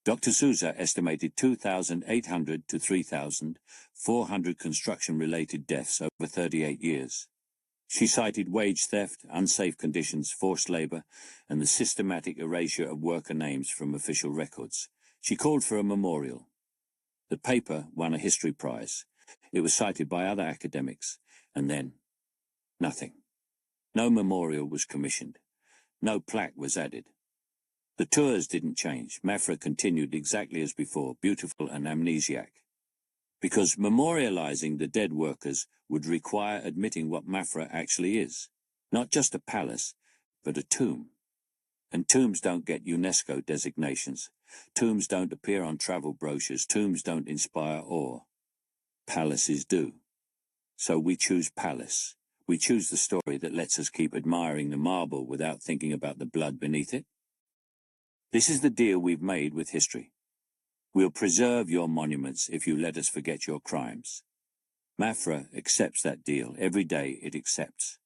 Dr. Souza estimated 2,800 to 3,400 construction-related deaths over 38 years. She cited wage theft, unsafe conditions, forced labor, and the systematic erasure of worker names from official records. She called for a memorial. The paper won a history prize. It was cited by other academics, and then nothing. No memorial was commissioned. No plaque was added. The tours didn't change. Mafra continued exactly as before, beautiful and amnesiac. Because memorializing the dead workers would require admitting what Mafra actually is. Not just a palace, but a tomb. And tombs don't get UNESCO designations. Tombs don't appear on travel brochures. Tombs don't inspire awe. Palaces do. So we choose palace. We choose the story that lets us keep admiring the marble without thinking about the blood beneath it. This is the deal we've made with history. We'll preserve your monuments if you let us forget your crimes. Mafra accepts that deal. Every day it accepts.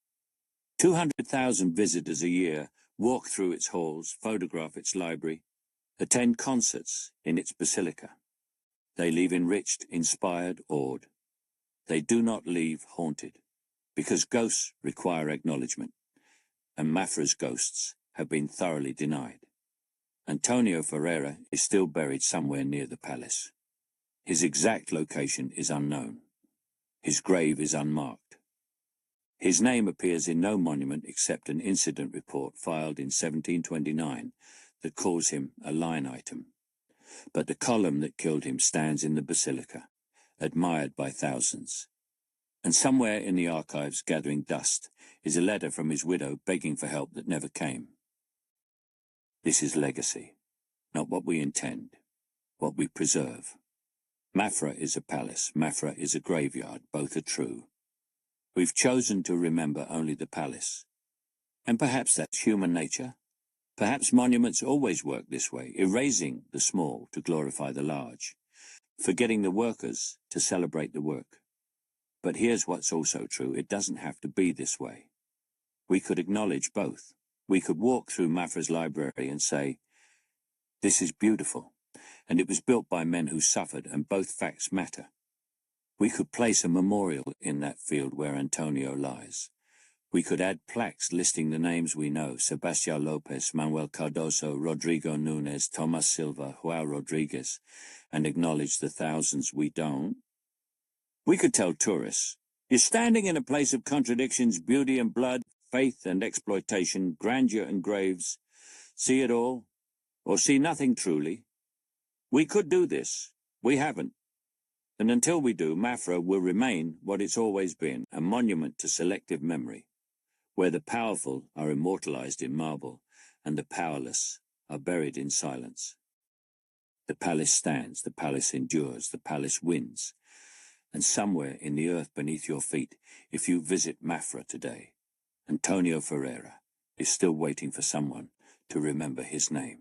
200,000 visitors a year walk through its halls, photograph its library, attend concerts in its basilica. They leave enriched, inspired, awed. They do not leave haunted, because ghosts require acknowledgement, and Mafra's ghosts have been thoroughly denied. Antonio Ferreira is still buried somewhere near the palace. His exact location is unknown. His grave is unmarked. His name appears in no monument except an incident report filed in 1729 that calls him a line item. But the column that killed him stands in the basilica, admired by thousands. And somewhere in the archives gathering dust is a letter from his widow begging for help that never came. This is legacy, not what we intend, what we preserve. Mafra is a palace, Mafra is a graveyard, both are true. We've chosen to remember only the palace. And perhaps that's human nature. Perhaps monuments always work this way, erasing the small to glorify the large, forgetting the workers to celebrate the work. But here's what's also true, it doesn't have to be this way. We could acknowledge both. We could walk through Mafra's library and say, this is beautiful, and it was built by men who suffered, and both facts matter. We could place a memorial in that field where Antonio lies. We could add plaques listing the names we know, Sebastião Lopes, Manuel Cardoso, Rodrigo Nunes, Tomas Silva, João Rodrigues, and acknowledge the thousands we don't. We could tell tourists, you're standing in a place of contradictions, beauty and blood, faith and exploitation, grandeur and graves. See it all, or see nothing truly. We could do this. We haven't. And until we do, Mafra will remain what it's always been, a monument to selective memory, where the powerful are immortalized in marble and the powerless are buried in silence. The palace stands, the palace endures, the palace wins. And somewhere in the earth beneath your feet, if you visit Mafra today, Antonio Ferreira is still waiting for someone to remember his name.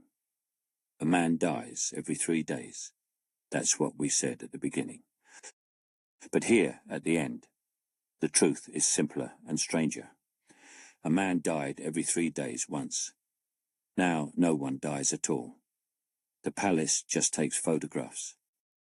A man dies every 3 days. That's what we said at the beginning. But here, at the end, the truth is simpler and stranger. A man died every 3 days once. Now no one dies at all. The palace just takes photographs.